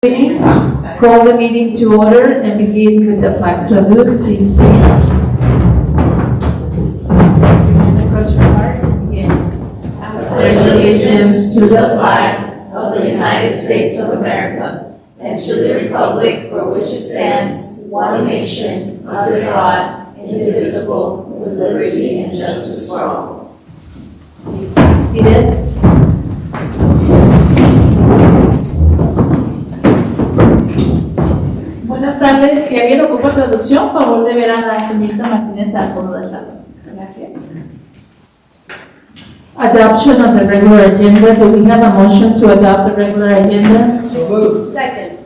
Call the meeting to order and begin with the flag salute. Please stand. Across your heart and begin. I pledge allegiance to the flag of the United States of America and to the republic for which it stands, one nation, under God, indivisible, with liberty and justice for all. Please be seated. Buenas tardes. Si alguien ocupa traducción, favor de ver a la señorita Martínez al fondo del salón. Gracias. Adoption of the regular agenda. Do we have a motion to adopt the regular agenda? So moved. Second.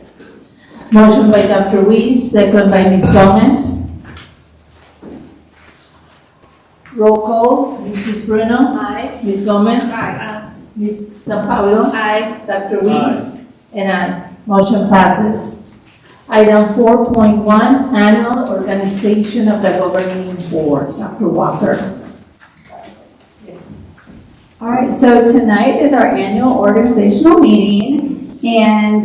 Motion by Dr. Ruiz, second by Ms. Gomez. Roll call. Mrs. Bruno. Aye. Ms. Gomez. Aye. Ms. San Pablo. Aye. Dr. Ruiz. And I. Motion passes. Item 4.1, Annual Organization of the Governing Board. Dr. Walker. Yes. All right, so tonight is our annual organizational meeting, and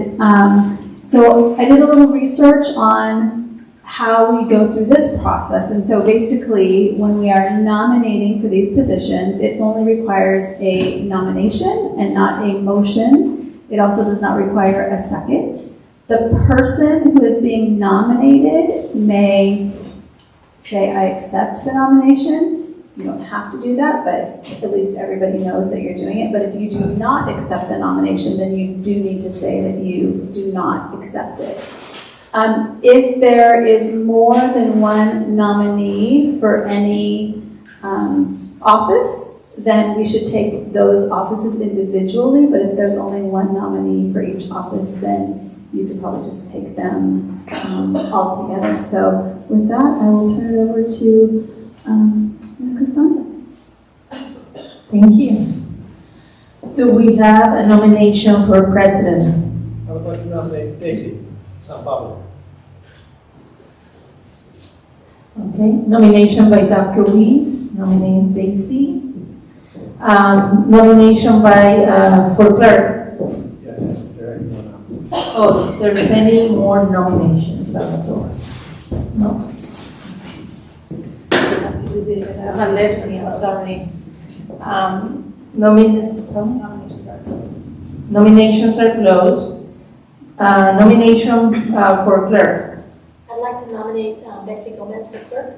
so I did a little research on how we go through this process. And so basically, when we are nominating for these positions, it only requires a nomination and not a motion. It also does not require a second. The person who is being nominated may say, I accept the nomination. You don't have to do that, but at least everybody knows that you're doing it. But if you do not accept the nomination, then you do need to say that you do not accept it. If there is more than one nominee for any office, then we should take those offices individually. But if there's only one nominee for each office, then you could probably just take them all together. So with that, I will turn it over to Ms. Costanza. Thank you. Do we have a nomination for president? I would like to nominate Daisy San Pablo. Okay, nomination by Dr. Ruiz, nominate Daisy. Nomination by, for clerk. Yeah, yes, there anyone. Oh, if there's any more nominations on the floor? No? I have to do this, Alexi, I'm sorry. Nominations are closed. Nominations are closed. Nomination for clerk. I'd like to nominate Betsy Gomez for clerk.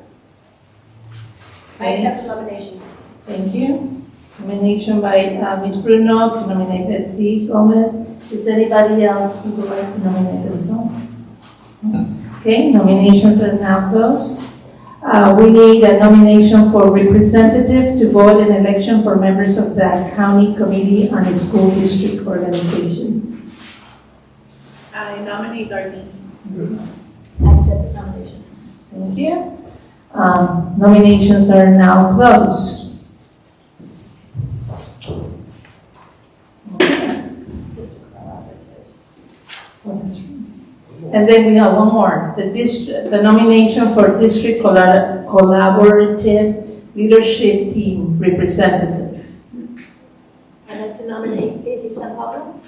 I Okay. accept the nomination. Thank you. Nomination by Ms. Bruno to nominate Betsy Gomez. Is anybody else who would like to nominate themselves? Okay, nominations are now closed. We need a nomination for representative to vote in election for members of the County Committee on the School District Organization. I nominate Darlene. I accept the nomination. Thank you. Nominations are now closed. And then we have one more, the nomination for District Collaborative Leadership Team Representative. I'd like to nominate Daisy San Pablo.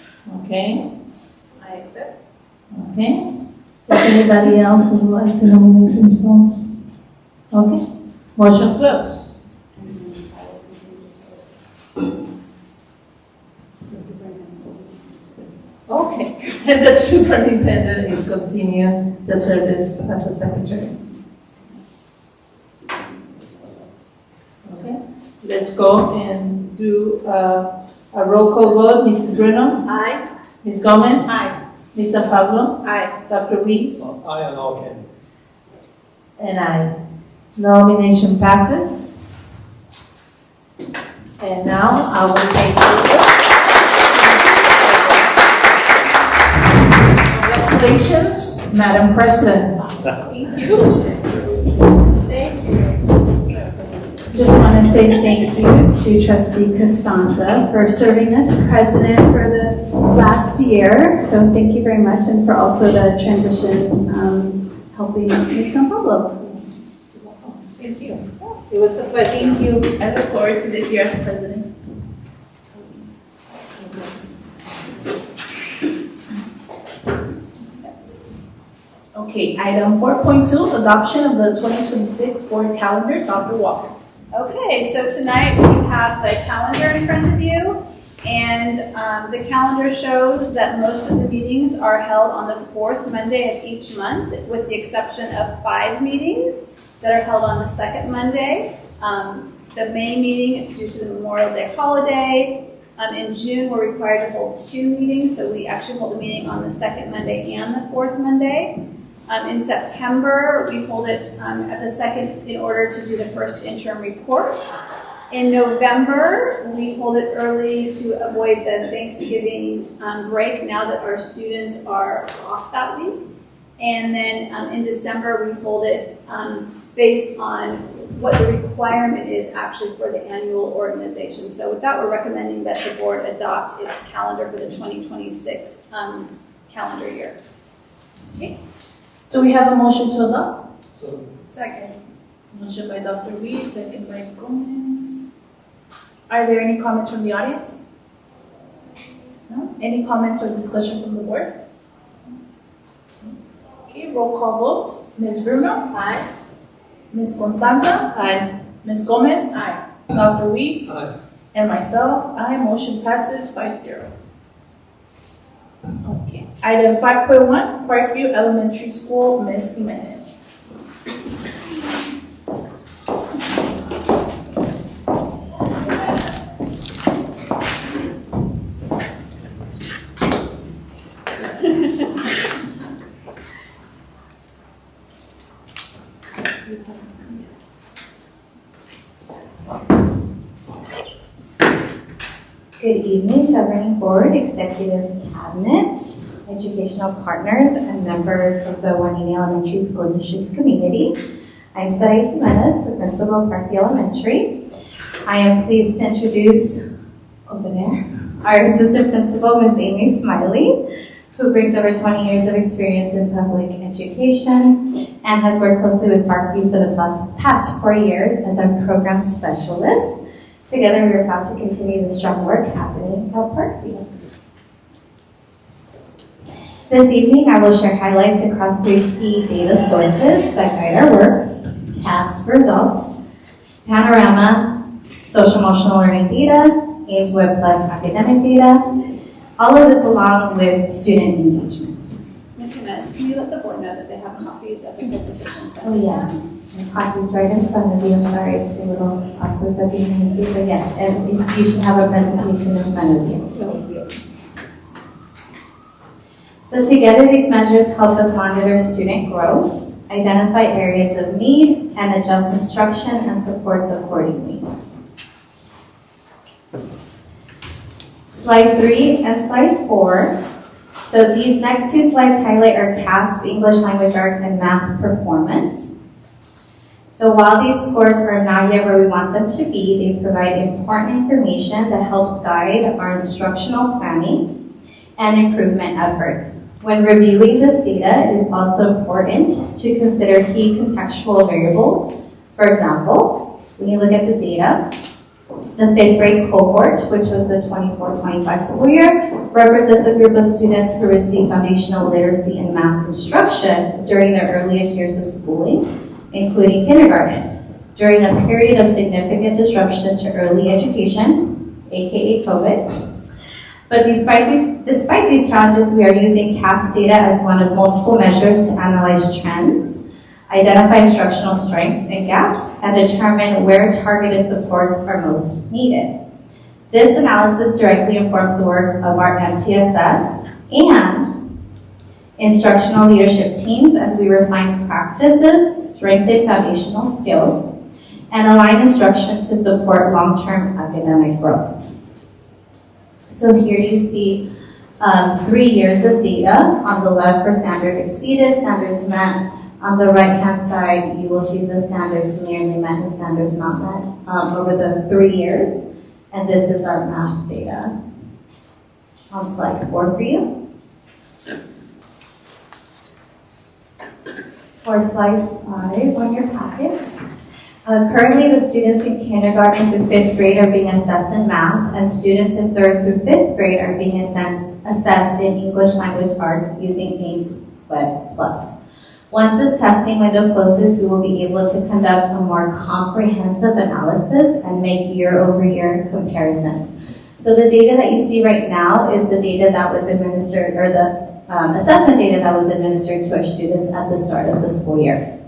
Okay, I accept. okay. Is anybody else who would like to nominate themselves? Okay, motion closed. Okay, and the superintendent is continuing the service as a secretary. Okay, let's go and do a roll call vote. Mrs. Bruno? Aye. Ms. Gomez? Aye. Ms. Pablo? Aye. Dr. Ruiz? Aye on all candidates. And I. Nomination passes. And now I will take over. Congratulations, Madam President. Thank you. Thank you. Just want to say thank you to Trustee Costanza for serving as president for the last year. So thank you very much, and for also the transition, helping Ms. San Pablo. Thank you. It was a pleasure. Thank you. I look forward to this year as president. Okay, item 4.2, adoption of the 2026 board calendar. Dr. Walker. Okay, so tonight we have the calendar in front of you, and the calendar shows that most of the meetings are held on the fourth Monday of each month, with the exception of 5 meetings that are held on the second Monday. The May meeting is due to the Memorial Day holiday. In June, we're required to hold 2 meetings, so we actually hold a meeting on the second Monday and the fourth Monday. In September, we hold it at the second in order to do the first interim report. In November, we hold it early to avoid the Thanksgiving break now that our students are off that week. And then in December, we hold it based on what the requirement is actually for the annual organization. So with that, we're recommending that the board adopt its calendar for the 2026 calendar year. Okay. Do we have a motion to adopt? So, Second. Motion by Dr. Reed, second by Gomez. Are there any comments from the audience? No? Any comments or discussion from the board? Okay, roll call vote. Ms. Bruno? Aye. Ms. Constanza? Aye. Ms. Gomez? Aye. Dr. Reed? aye. And myself, aye. Motion passes 5-0. Okay. Item 5.1, Parkview Elementary School, Ms. Jimenez. Good evening, Governing Board, Executive Cabinet, educational partners, and members of the Juanini Elementary School District community. I'm Sarai Jimenez, the principal of Parkview Elementary. I am pleased to introduce, over there, our assistant principal, Ms. Amy Smiley, who brings over 20 years of experience in public education and has worked closely with Parkview for the past 4 years as our program specialist. Together, we are proud to continue the strong work happening at Parkview. This evening, I will share highlights across 3 key data sources that guide our work: CASP results, Panorama, social-emotional learning data, Ames Web Plus academic data, all of this along with student engagement. Ms. Jimenez, can you let the board know that they have copies of the presentation? Oh, yes. The copy's right in front of you. I'm sorry, it's a little awkward but behind you, but yes, and you should have a presentation in front of you. So together, these measures help us monitor student growth, identify areas of need, and adjust instruction and supports accordingly. Slide 3 and slide 4. So these next 2 slides highlight our CASP, English Language Arts, and Math performance. So while these scores are not yet where we want them to be, they provide important information that helps guide our instructional planning and improvement efforts. When reviewing this data, it is also important to consider key contextual variables. For example, when you look at the data, the 5th grade cohort, which was the 24-25 school year, represents a group of students who receive foundational literacy and math instruction during their earliest years of schooling, including kindergarten, during a period of significant disruption to early education, aka COVID. But despite these challenges, we are using CASP data as one of multiple measures to analyze trends, identify instructional strengths and gaps, and determine where targeted supports are most needed. This analysis directly informs the work of our MTSS and instructional leadership teams as we refine practices, strengthen foundational skills, and align instruction to support long-term academic growth. So here you see 3 years of data. On the left for standard exceeded, standards met. On the right-hand side, you will see the standards nearly met and standards not met over the 3 years. And this is our math data. On slide 4 for you. For slide 5 on your packets. Currently, the students in kindergarten through 5th grade are being assessed in math, and students in 3rd through 5th grade are being assessed in English Language Arts using Ames Web Plus. Once this testing window closes, we will be able to conduct a more comprehensive analysis and make year-over-year comparisons. So the data that you see right now is the data that was administered, or the assessment data that was administered to our students at the start of the school year.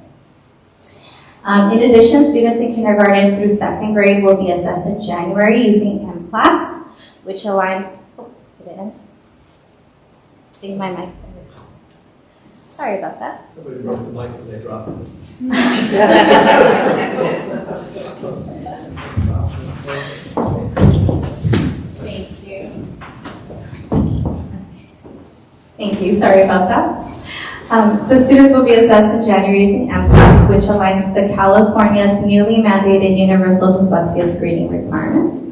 In addition, students in kindergarten through 2nd grade will be assessed in January using MClass, which aligns, did it end? I think my mic. Sorry about that. Somebody broke the mic when they dropped it. Thank you. Thank you, sorry about that. So students will be assessed in January using MClass, which aligns the California's newly mandated universal dyslexia screening requirements.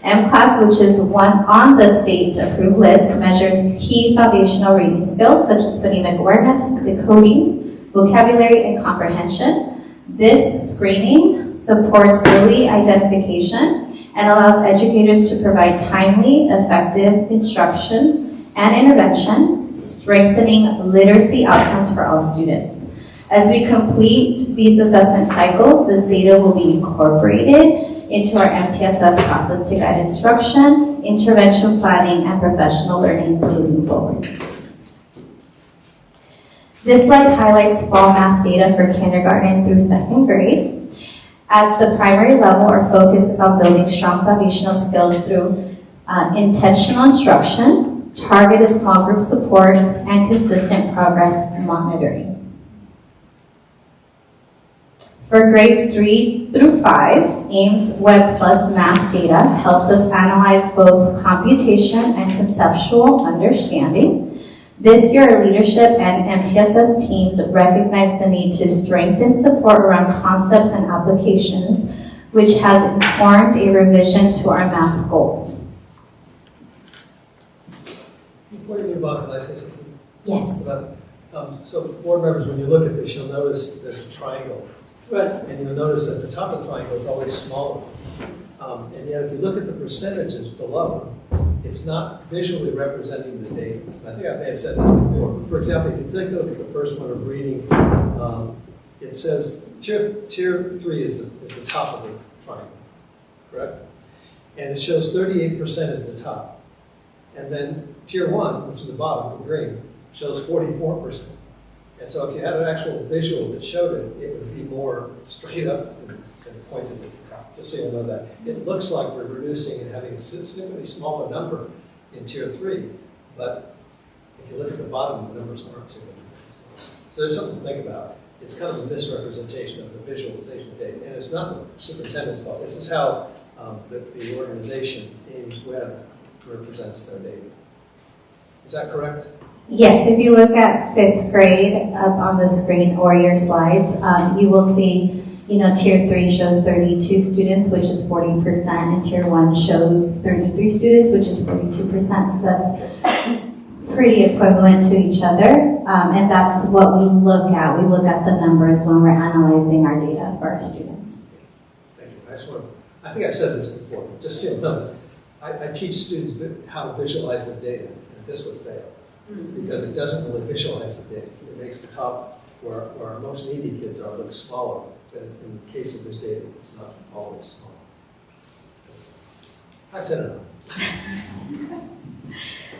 MClass, which is one on the state-approved list, measures key foundational reading skills such as phonemic awareness, decoding, vocabulary, and comprehension. This screening supports early identification and allows educators to provide timely, effective instruction and intervention, strengthening literacy outcomes for all students. As we complete these assessment cycles, this data will be incorporated into our MTSS process to guide instruction, intervention planning, and professional learning moving forward. This slide highlights fall math data for kindergarten through 2nd grade. At the primary level, our focus is on building strong foundational skills through intentional instruction, targeted small group support, and consistent progress monitoring. For grades 3 through 5, Ames Web Plus math data helps us analyze both computation and conceptual understanding. This year, our leadership and MTSS teams recognize the need to strengthen support around concepts and applications, which has informed a revision to our math goals. Before you move on, can I say something? Yes. So board members, when you look at this, you'll notice there's a triangle. Right. And you'll notice that the top of the triangle is always smaller. And yet if you look at the percentages below, it's not visually representing the data. I think I may have said this before. For example, if you take a look at the first one of reading, it says tier 3 is the top of the triangle, correct? And it shows 38% is the top. And then tier 1, which is the bottom, the green, shows 44%. And so if you had an actual visual that showed it, it would be more straight up and pointed at the top, just so you know that. It looks like we're reducing and having a significantly smaller number in tier 3, but if you look at the bottom, the numbers aren't significant. So there's something to think about. It's kind of a misrepresentation of the visualization of data, and it's not the superintendent's fault. This is how the organization, Ames Web, represents their data. Is that correct? Yes, if you look at 5th grade up on the screen or your slides, you will see, tier 3 shows 32 students, which is 40%, and tier 1 shows 33 students, which is 42%. So that's pretty equivalent to each other, and that's what we look at. We look at the numbers when we're analyzing our data for our students. Thank you. I think I've said this before, but just so you know, I teach students how to visualize their data, and this would fail. Because it doesn't really visualize the data. It makes the top, where our most needy kids are, look smaller. But in the case of this data, it's not always small. I've said enough.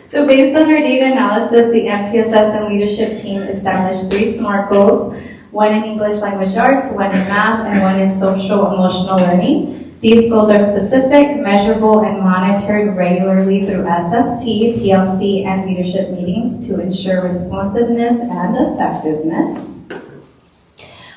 So based on our data analysis, the MTSS and leadership team established 3 SMART goals, 1 in English Language Arts, 1 in math, and 1 in social emotional learning. These goals are specific, measurable, and monitored regularly through SST, PLC, and leadership meetings to ensure responsiveness and effectiveness.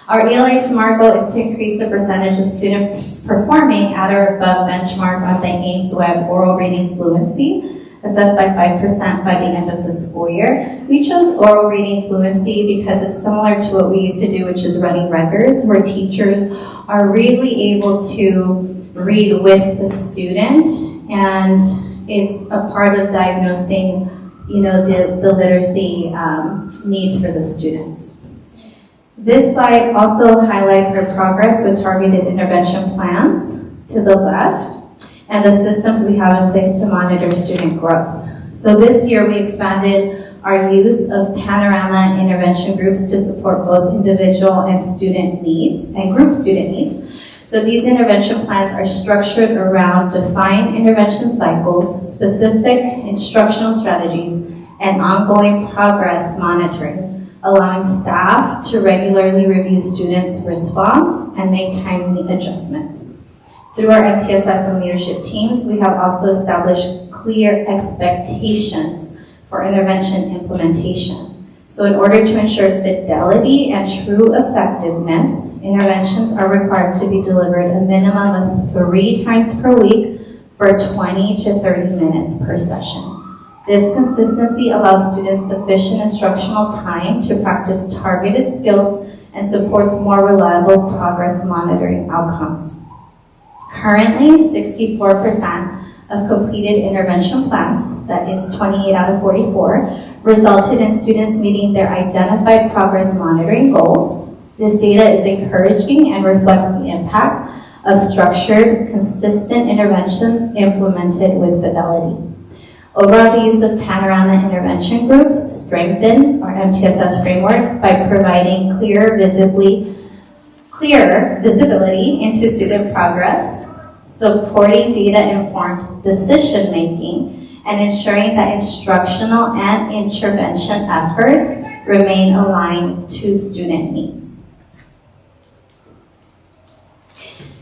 Our ELA SMART goal is to increase the percentage of students performing at or above benchmark on the Ames Web oral reading fluency, assessed by 5% by the end of the school year. We chose oral reading fluency because it's similar to what we used to do, which is running records, where teachers are really able to read with the student, and it's a part of diagnosing, the literacy needs for the students. This slide also highlights our progress with targeted intervention plans to the left, and the systems we have in place to monitor student growth. So this year we expanded our use of panorama intervention groups to support both individual and student needs and group student needs. So these intervention plans are structured around defined intervention cycles, specific instructional strategies, and ongoing progress monitoring, allowing staff to regularly review students' response and make timely adjustments. Through our MTSS and leadership teams, we have also established clear expectations for intervention implementation. So in order to ensure fidelity and true effectiveness, interventions are required to be delivered a minimum of 3 times per week for 20 to 30 minutes per session. This consistency allows students sufficient instructional time to practice targeted skills and supports more reliable progress monitoring outcomes. Currently, 64% of completed intervention plans, that is 28 out of 44, resulted in students meeting their identified progress monitoring goals. This data is encouraging and reflects the impact of structured, consistent interventions implemented with fidelity. Overall, the use of panorama intervention groups strengthens our MTSS framework by providing clearer visibility into student progress, supporting data-informed decision-making, and ensuring that instructional and intervention efforts remain aligned to student needs.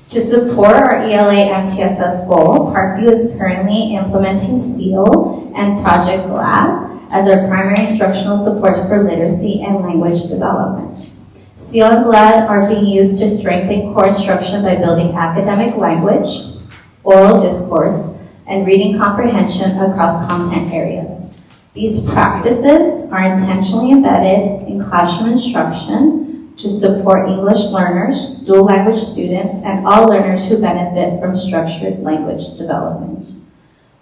To support our ELA MTSS goal, Parkview is currently implementing SEAL and Project GLAD as our primary instructional support for literacy and language development. SEAL and GLAD are being used to strengthen core instruction by building academic language, oral discourse, and reading comprehension across content areas. These practices are intentionally embedded in classroom instruction to support English learners, dual language students, and all learners who benefit from structured language development.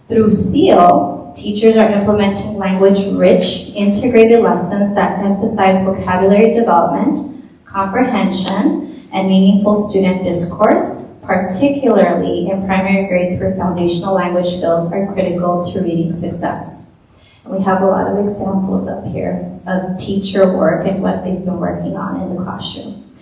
Through SEAL, teachers are implementing language-rich, integrated lessons that emphasize vocabulary development, comprehension, and meaningful student discourse, particularly in primary grades where foundational language skills are critical to reading success. And we have a lot of examples up here of teacher work and what they've been working on in the classroom.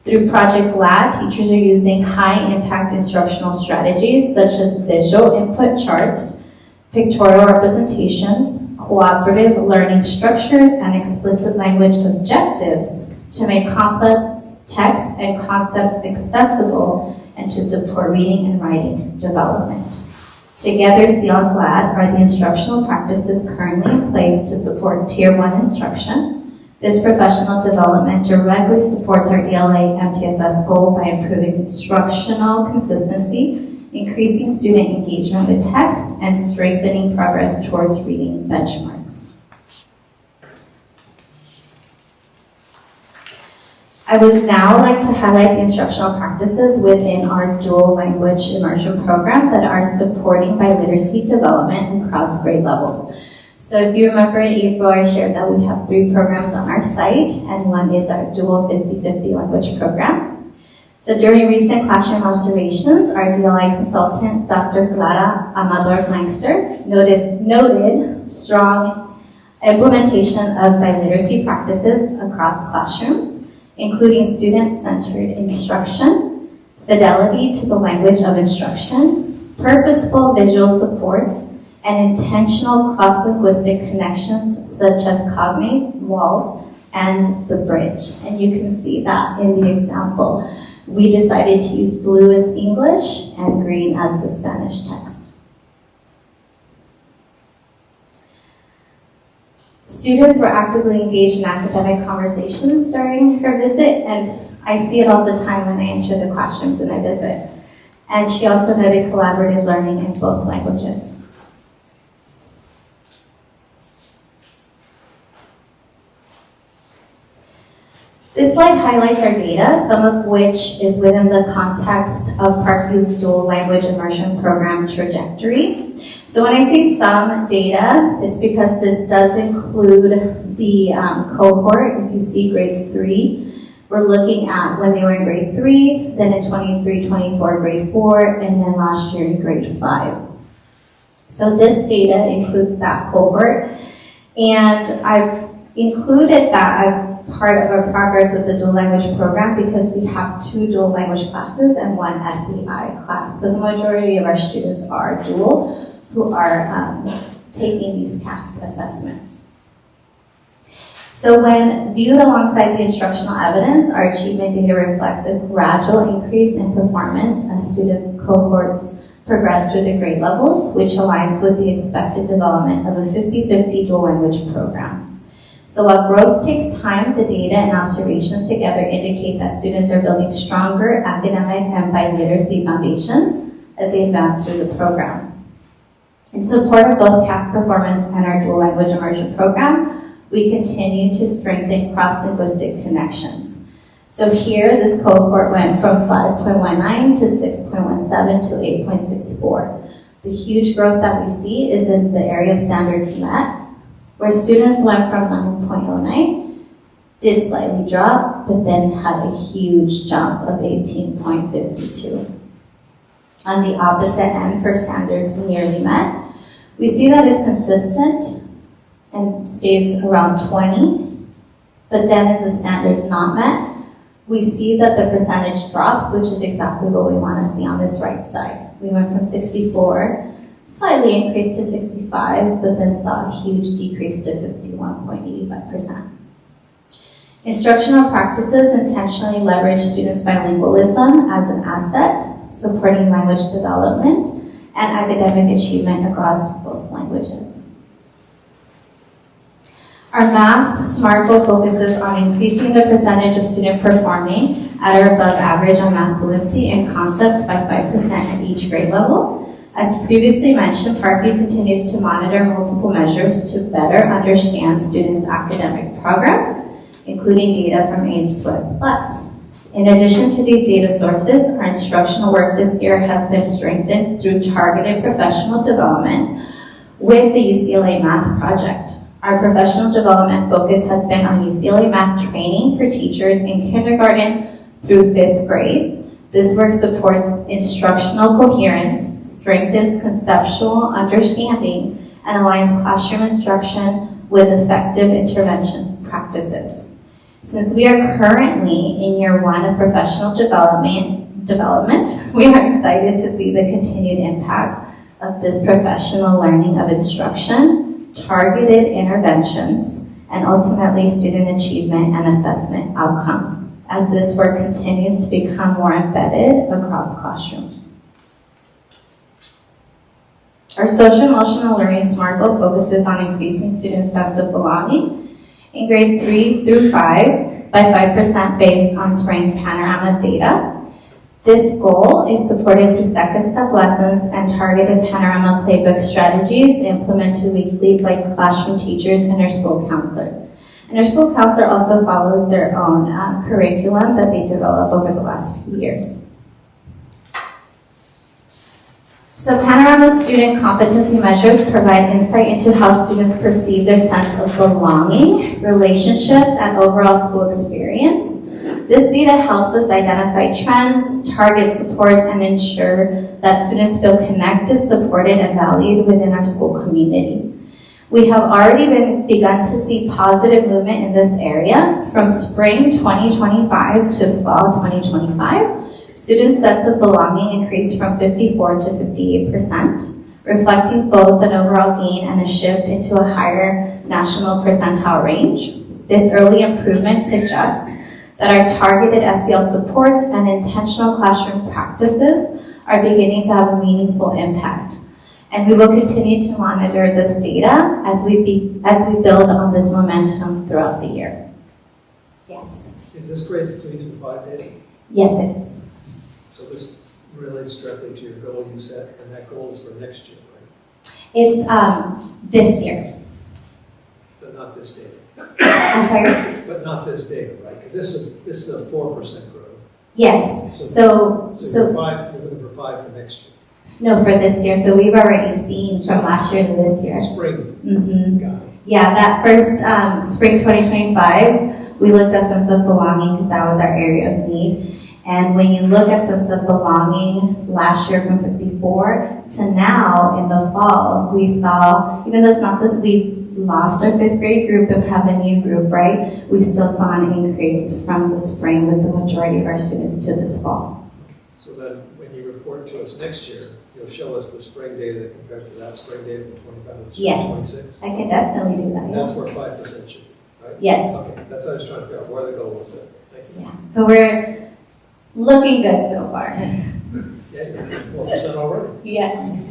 Through Project GLAD, teachers are using high-impact instructional strategies such as visual input charts, pictorial representations, cooperative learning structures, and explicit language objectives to make complex text and concepts accessible and to support reading and writing development. Together, SEAL and GLAD are the instructional practices currently in place to support Tier 1 instruction. This professional development directly supports our ELA MTSS goal by improving instructional consistency, increasing student engagement with text, and strengthening progress towards reading benchmarks. I would now like to highlight the instructional practices within our dual language immersion program that are supporting biliteracy development across grade levels. So if you remember in April, I shared that we have 3 programs on our site, and one is our dual 50-50 language program. So during recent classroom observations, our DLI consultant, Dr. Clara Amador-Langster, noted strong implementation of biliteracy practices across classrooms, including student-centered instruction, fidelity to the language of instruction, purposeful visual supports, and intentional cross-linguistic connections such as cognate, walls, and the bridge. And you can see that in the example. We decided to use blue as English and green as the Spanish text. Students were actively engaged in academic conversations during her visit, and I see it all the time when I enter the classrooms and I visit. And she also noted collaborative learning in both languages. This slide highlights our data, some of which is within the context of Parkview's dual language immersion program trajectory. So when I say some data, it's because this does include the cohort. If you see grades 3, we're looking at when they were in grade 3, then in 23-24 grade 4, and then last year in grade 5. So this data includes that cohort. And I've included that as part of our progress with the dual language program because we have 2 dual language classes and 1 SEI class. So the majority of our students are dual who are taking these CASP assessments. So when viewed alongside the instructional evidence, our achievement data reflects a gradual increase in performance as student cohorts progress through the grade levels, which aligns with the expected development of a 50-50 dual language program. So while growth takes time, the data and observations together indicate that students are building stronger academic and biliteracy foundations as they advance through the program. In support of both CAPS performance and our dual language immersion program, we continue to strengthen cross-linguistic connections. So here, this cohort went from 5.19 to 6.17 to 8.64. The huge growth that we see is in the area of standards met, where students went from 9.09, did slightly drop, but then had a huge jump of 18.52. On the opposite end, for standards nearly met, we see that it's consistent and stays around 20, but then in the standards not met, we see that the percentage drops, which is exactly what we want to see on this right side. We went from 64, slightly increased to 65, but then saw a huge decrease to 51.85%. Instructional practices intentionally leverage students' bilingualism as an asset, supporting language development and academic achievement across both languages. Our math SMART goal focuses on increasing the percentage of students performing at or above average on math fluency and concepts by 5% at each grade level. As previously mentioned, PARKview continues to monitor multiple measures to better understand students' academic progress, including data from AIMSWeb Plus. In addition to these data sources, our instructional work this year has been strengthened through targeted professional development with the UCLA Math Project. Our professional development focus has been on UCLA math training for teachers in kindergarten through 5th grade. This work supports instructional coherence, strengthens conceptual understanding, and aligns classroom instruction with effective intervention practices. Since we are currently in year 1 of professional development, we are excited to see the continued impact of this professional learning of instruction, targeted interventions, and ultimately student achievement and assessment outcomes as this work continues to become more embedded across classrooms. Our social emotional learning SMART goal focuses on increasing students' sense of belonging in grades 3 through 5 by 5% based on spring panorama data. This goal is supported through second step lessons and targeted panorama playbook strategies implemented weekly by classroom teachers and our school counselor. And our school counselor also follows their own curriculum that they developed over the last few years. So Panorama student competency measures provide insight into how students perceive their sense of belonging, relationships, and overall school experience. This data helps us identify trends, target supports, and ensure that students feel connected, supported, and valued within our school community. We have already begun to see positive movement in this area. From spring 2025 to fall 2025, students' sense of belonging increased from 54 to 58%, reflecting both an overall gain and a shift into a higher national percentile range. This early improvement suggests that our targeted SEL supports and intentional classroom practices are beginning to have a meaningful impact. And we will continue to monitor this data as we build on this momentum throughout the year. Yes? Is this grades 3 through 5 data? Yes, it is. So this relates directly to your goal you set, and that goal is for next year, right? It's this year. But not this data. I'm sorry? But not this data, right? Because this is a 4% growth. Yes. So you're looking for 5 for next year. No, for this year. So we've already seen from last year to this year. Spring. Mm-hmm. Got it. Yeah, that first spring 2025, we looked at sense of belonging because that was our area of need. And when you look at sense of belonging last year from 54 to now in the fall, we saw, even though it's not this, lost our 5th grade group and have a new group, right? We still saw an increase from the spring with the majority of our students to this fall. So then, when you report to us next year, you'll show us the spring data that compares to that spring data from 25 to Yes. 26? I can definitely do that. And Yeah. that's where 5% should be, right? Yes. Okay, that's what I was trying to figure out, where the goal was set. Thank you. Yeah. But we're looking good so far. Yeah, you're 4% already. Yes.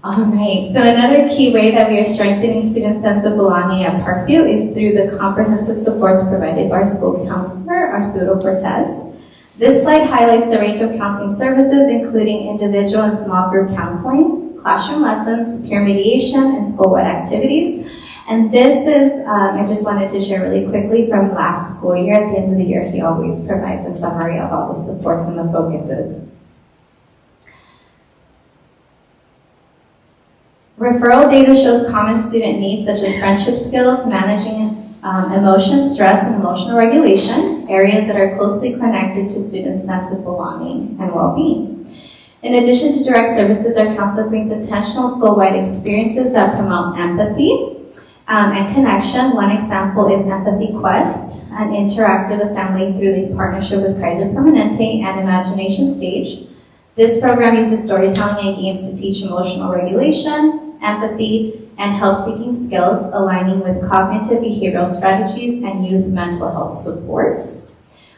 All right, so another key way that we are strengthening students' sense of belonging at Parkview is through the comprehensive supports provided by our school counselor, Arturo Cortez. This slide highlights the range of counseling services, including individual and small group counseling, classroom lessons, peer mediation, and school-wide activities. And this is, I just wanted to share really quickly from last school year. At the end of the year, he always provides a summary of all the supports and the focuses. Referral data shows common student needs such as friendship skills, managing emotion, stress, and emotional regulation, areas that are closely connected to students' sense of belonging and well-being. In addition to direct services, our counselor brings intentional school-wide experiences that promote empathy and connection. One example is Empathy Quest, an interactive assembly through the partnership with Kaiser Permanente and Imagination Stage. This program uses storytelling and games to teach emotional regulation, empathy, and help-seeking skills, aligning with cognitive behavioral strategies and youth mental health supports.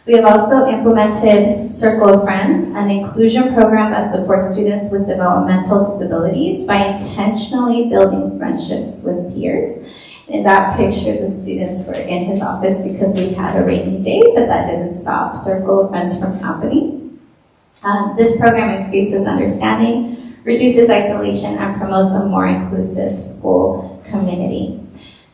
We have also implemented Circle of Friends, an inclusion program that supports students with developmental disabilities by intentionally building friendships with peers. In that picture, the students were in his office because we had a rainy day, but that didn't stop Circle of Friends from happening. This program increases understanding, reduces isolation, and promotes a more inclusive school community.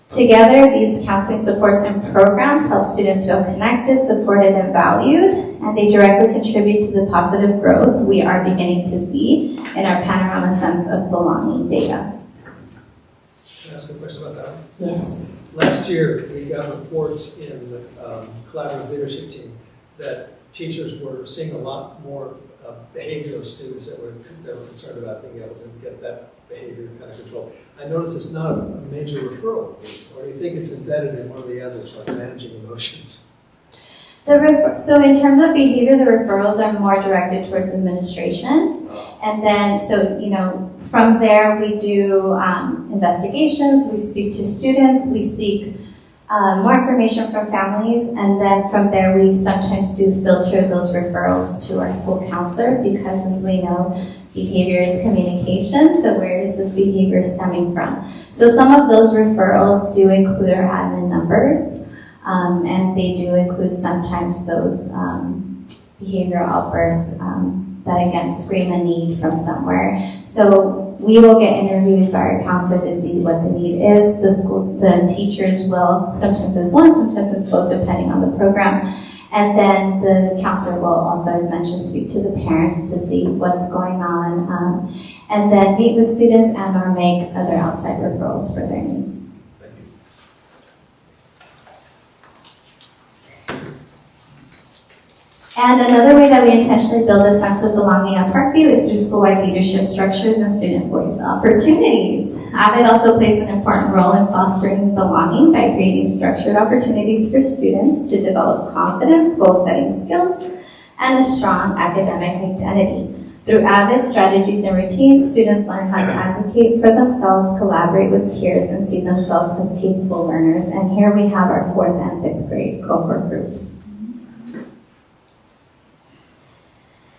Together, these counseling supports and programs help students feel connected, supported, and valued, and they directly contribute to the positive growth we are beginning to see in our panorama sense of belonging data. Can I ask a question about that one? Yes. Last year, we got reports in the collaborative leadership team that teachers were seeing a lot more behavior of students that were concerned about being able to get that behavior kind of control. I notice it's not a major referral, or do you think it's embedded in one of the others, like managing emotions? So in terms of behavior, the referrals are more directed towards administration. And then, from there we do investigations, we speak to students, we seek more information from families, and then from there we sometimes do filter those referrals to our school counselor, because as we know, behavior is communication, so where is this behavior stemming from? So some of those referrals do include our admin numbers, and they do include sometimes those behavioral outbursts that again scream a need from somewhere. So we will get interviewed by our counselor to see what the need is. The teachers will, sometimes it's one, sometimes it's both, depending on the program. And then the counselor will also, as mentioned, speak to the parents to see what's going on, and then meet with students and or make other outside referrals for their needs. Thank you. And another way that we intentionally build a sense of belonging at Parkview is through school-wide leadership structures and student voice opportunities. AVID also plays an important role in fostering belonging by creating structured opportunities for students to develop confidence, goal-setting skills, and a strong academic identity. Through AVID strategies and routines, students learn how to advocate for themselves, collaborate with peers, and see themselves as capable learners. And here we have our 4th and 5th grade cohort groups.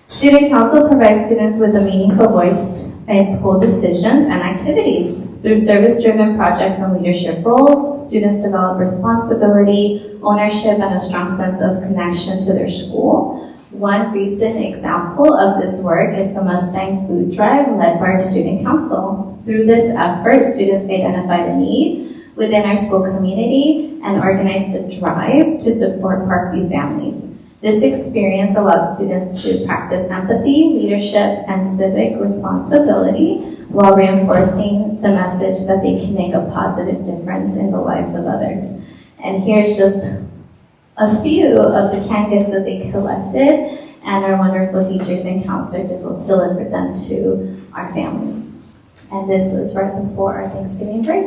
Student Council provides students with a meaningful voice in school decisions and activities. Through service-driven projects and leadership roles, students develop responsibility, ownership, and a strong sense of connection to their school. One recent example of this work is the Mustang Food Drive led by our Student Council. Through this effort, students identified a need within our school community and organized a drive to support Parkview families. This experience allowed students to practice empathy, leadership, and civic responsibility while reinforcing the message that they can make a positive difference in the lives of others. And here's just a few of the candidates that they collected, and our wonderful teachers and counselors delivered them to our families. And this was right before our Thanksgiving break.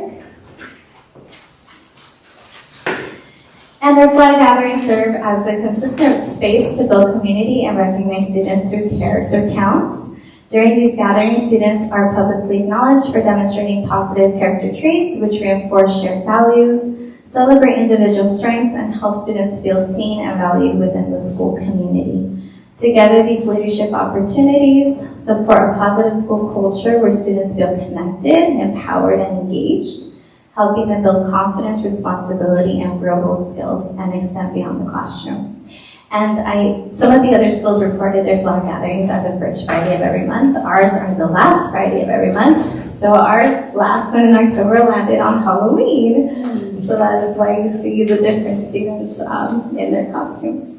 And our flag gatherings serve as a consistent space to build community and recognize students through character counts. During these gatherings, students are publicly acknowledged for demonstrating positive character traits, which reinforce shared values, celebrate individual strengths, and help students feel seen and valued within the school community. Together, these leadership opportunities support a positive school culture where students feel connected, empowered, and engaged, helping them build confidence, responsibility, and real-world skills and extend beyond the classroom. And some of the other schools reported their flag gatherings are the first Friday of every month. Ours are the last Friday of every month. So our last one in October landed on Halloween. So that is why you see the different students in their costumes.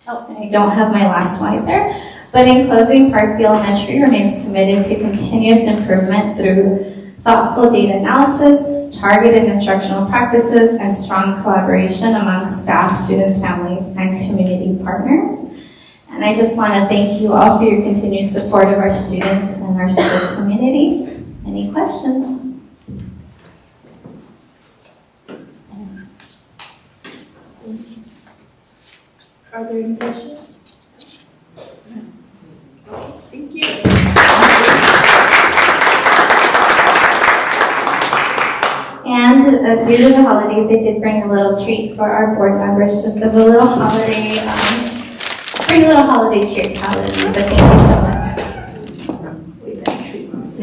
Oh, and I don't have my last slide there. But in closing, Parkview Elementary remains committed to continuous improvement through thoughtful data analysis, targeted instructional practices, and strong collaboration among staff, students, families, and community partners. And I just want to thank you all for your continued support of our students and our school community. Any questions? Are there any questions? Thank you. And due to the holidays, I did bring a little treat for our board members, just as a little holiday, bring a little holiday treat out of you, but thank you so much. We've been treats.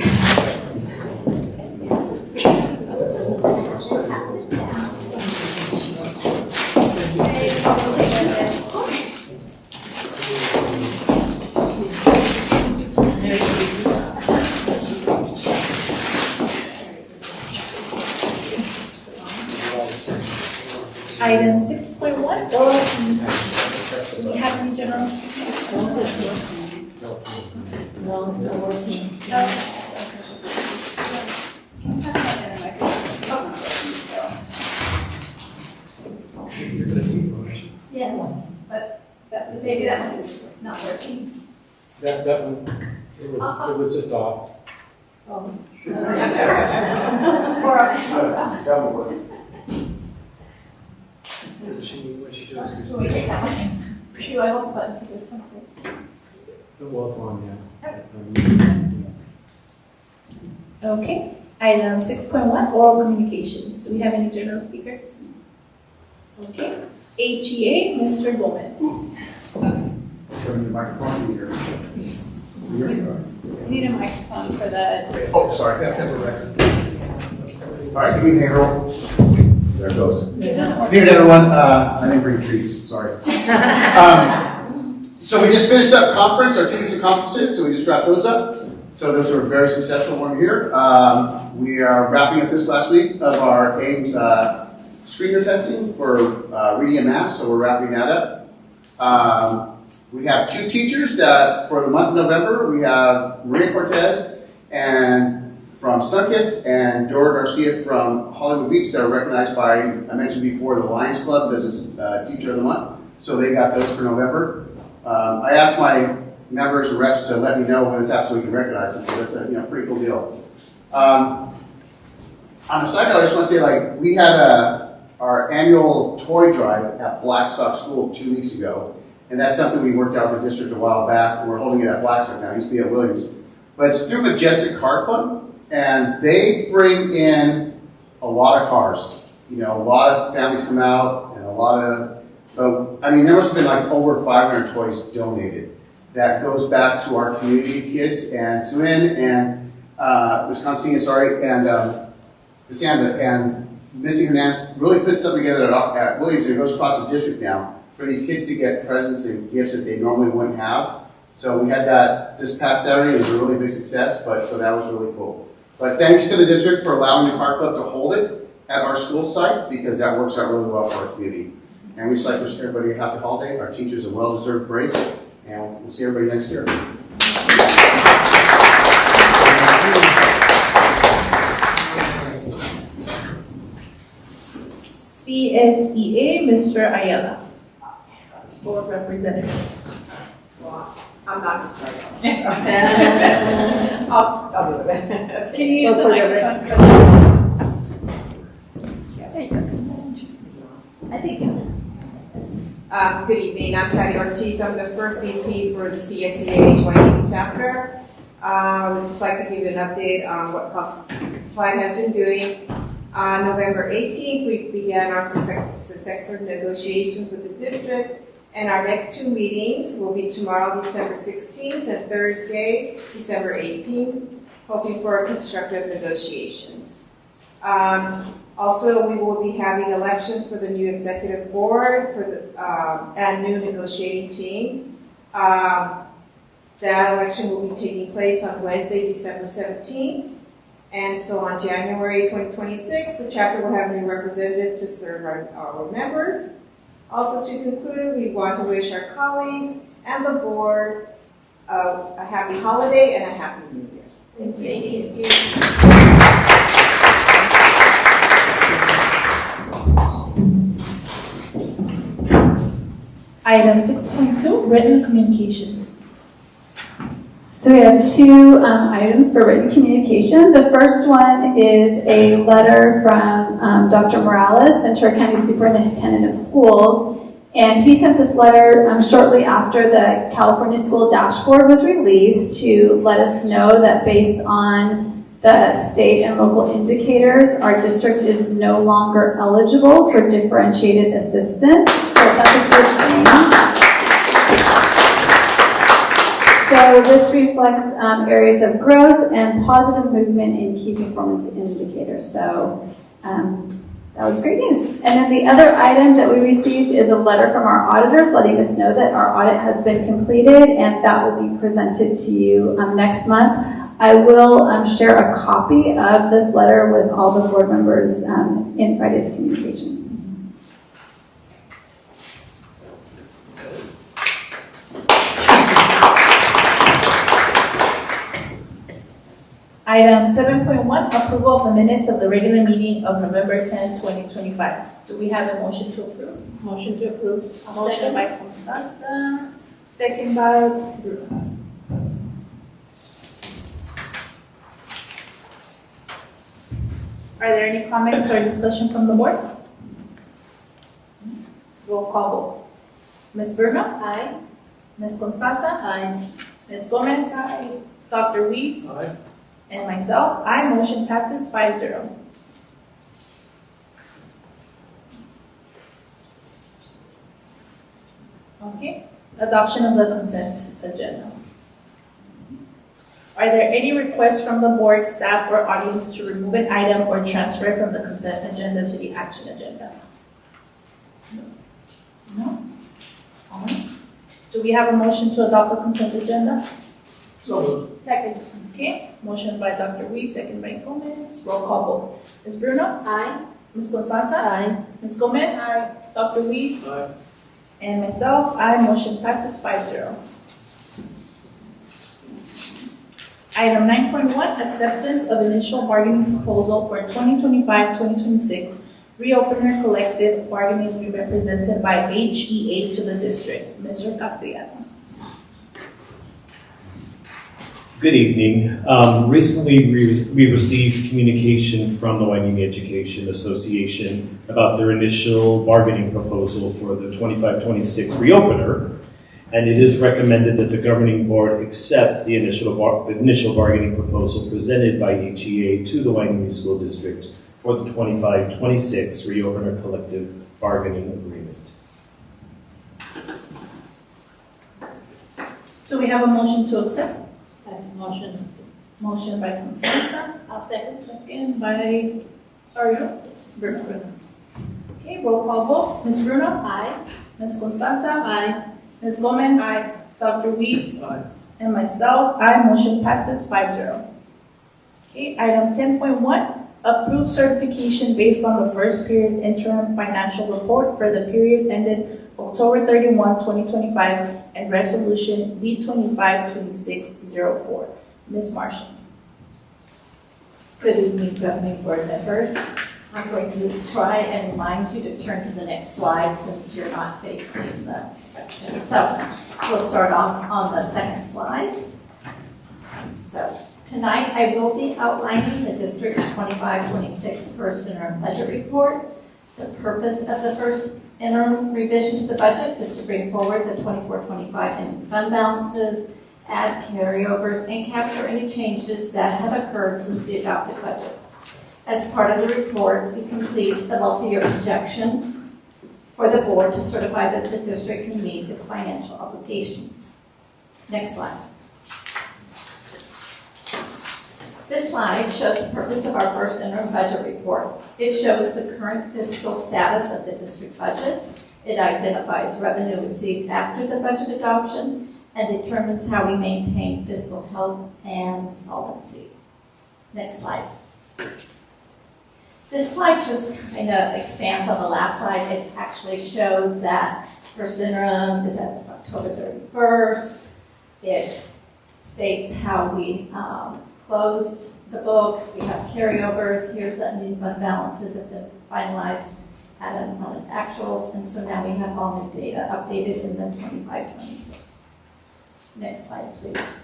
Item 6.1, oral communication. Do we have any general speakers? No, it's not working. Yes, but maybe that was not working. That one, it was just off. Or Can we take that one? Phew, I hope the button does something. Well, it's on, yeah. Okay. Item 6.1, oral communications. Do we have any general speakers? Okay. HEA, Mr. Gomez. Turn the microphone here. We need a microphone for the. Oh, sorry. have to have a record. All right, good evening, everyone. There it goes. Good evening, everyone. I didn't bring treats, sorry. So we just finished up conference, our 2 weeks of conferences, so we just wrapped those up. So those were very successful one here. We are wrapping up this last week of our AIMS screener testing for reading and math, so we're wrapping that up. We have 2 teachers that for the month of November, we have Maria Cortez and from Sunkist and Dora Garcia from Hollywood Beach that are recognized by, I mentioned before, the Lions Club as Teacher of the Month. So they got those for November. I asked my members and reps to let me know when it's absolutely recognized, so that's a pretty cool deal. On a side note, I just want to say, we had our annual toy drive at Blackstock School 2 weeks ago, and that's something we worked out in the district a while back, and we're holding it at Blackstock now. It used to be at Williams. But it's through Majestic Car Club, and they bring in a lot of cars. A lot of families come out, and a lot of, there must have been over 500 toys donated. That goes back to our community kids, and Suin and Wisconsin, and Costanza, and Missy Hernandez really put something together at Williams, and it goes across the district now for these kids to get presents and gifts that they normally wouldn't have. So we had that this past Saturday. It was a really big success, so that was really cool. But thanks to the district for allowing the Car Club to hold it at our school sites, because that works out really well for our community. And we just like to wish everybody a happy holiday. Our teachers a well-deserved break, and we'll see everybody next year. CSEA, Mr. Ayala. Board Representative. I'm not starting. I'll do it. Can you use the microphone? I think so. Good evening, I'm Patty Ortiz, I'm the first VP for the CSEA 20 chapter. I'd just like to give you an update on what COSPI has been doing. On November 18th, we began our successor negotiations with the district, and our next two meetings will be tomorrow, December 16th, and Thursday, December 18th, hoping for constructive negotiations. Also, we will be having elections for the new executive board and new negotiating team. That election will be taking place on Wednesday, December 17th. And so on January 2026, the chapter will have a new representative to serve our members. Also to conclude, we want to wish our colleagues and the board a happy holiday and a happy new year. Thank you. Item 6.2, written communications. So we have two items for written communication. The first one is a letter from Dr. Morales, Ventura County Superintendent of Schools, and he sent this letter shortly after the California School Dashboard was released to let us know that based on the state and local indicators, our district is no longer eligible for differentiated assistance. So that's a good thing. So this reflects areas of growth and positive movement in key performance indicators. So that was great news. And then the other item that we received is a letter from our auditors letting us know that our audit has been completed and that will be presented to you next month. I will share a copy of this letter with all the board members in Friday's communication. Item 7.1, approval of the minutes of the regular meeting of November 10, 2025. Do we have a motion to approve? Motion to approve. Motion by Constanza, second by Bruno. Are there any comments or discussion from the board? Roll call vote. Ms. Bruno? Aye. Ms. Constanza? Aye. Ms. Gomez? Aye. Dr. Weiss? Aye. And myself, aye. Motion passes 5-0. Okay. Adoption of the consent agenda. Are there any requests from the board, staff, or audience to remove an item or transfer it from the consent agenda to the action agenda? No? All right. Do we have a motion to adopt the consent agenda? So moved. Second. Okay. Motion by Dr. Weiss, second by Gomez. Roll call vote. Ms. Bruno? Aye. Ms. Constanza? Aye. Ms. Gomez? Aye. Dr. Weiss? Aye. And myself, aye. Motion passes 5-0. Item 9.1, acceptance of initial bargaining proposal for 2025-2026 reopener collective bargaining represented by HEA to the district. Mr. Castellano. Good evening. Recently, we received communication from the Wyoming Education Association about their initial bargaining proposal for the 25-26 reopener, and it is recommended that the governing board accept the initial bargaining proposal presented by HEA to the Wyoming School District for the 25-26 reopener collective bargaining agreement. Do we have a motion to accept? Motion. Motion by Constanza. I'll second. Second by, Bruno. Okay, roll call vote. Ms. Bruno? Aye. Ms. Constanza? Aye. Ms. Gomez? Aye. Dr. Weiss? Aye. And myself, aye. Motion passes 5-0. Okay, item 10.1, approve certification based on the first period interim financial report for the period ended October 31, 2025, and resolution B252604. Ms. Marshall. Good evening, governing board members. I'm going to try and remind you to turn to the next slide since you're not facing the section. So, We'll start off on the second slide. So tonight I will be outlining the district's 25-26 first interim budget report. The purpose of the first interim revision to the budget is to bring forward the 24-25 ending fund balances, add carryovers, and capture any changes that have occurred since the adopted budget. As part of the report, we complete the multi-year projection for the board to certify that the district can meet its financial obligations. Next slide. This slide shows the purpose of our first interim budget report. It shows the current fiscal status of the district budget. It identifies revenue received after the budget adoption and determines how we maintain fiscal health and solvency. Next slide. This slide just kind of expands on the last slide. It actually shows that first interim is as of October 31st. It states how we closed the books. We have carryovers. Here's the ending fund balances have been finalized at unemployment actuals. And so now we have all new data updated in the 25-26. Next slide, please.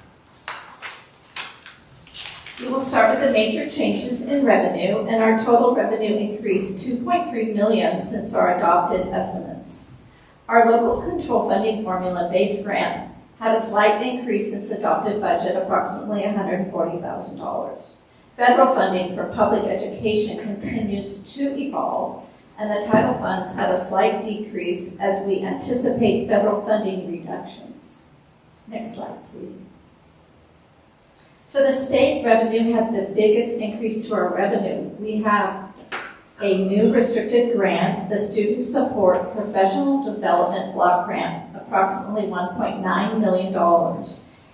We will start with the major changes in revenue, and our total revenue increased $2.3 million since our adopted estimates. Our local control funding formula base grant had a slight increase since adopted budget, approximately $140,000. Federal funding for public education continues to evolve, and the title funds had a slight decrease as we anticipate federal funding reductions. Next slide, please. So the state revenue had the biggest increase to our revenue. We have a new restricted grant, the Student Support Professional Development Block Grant, approximately $1.9 million.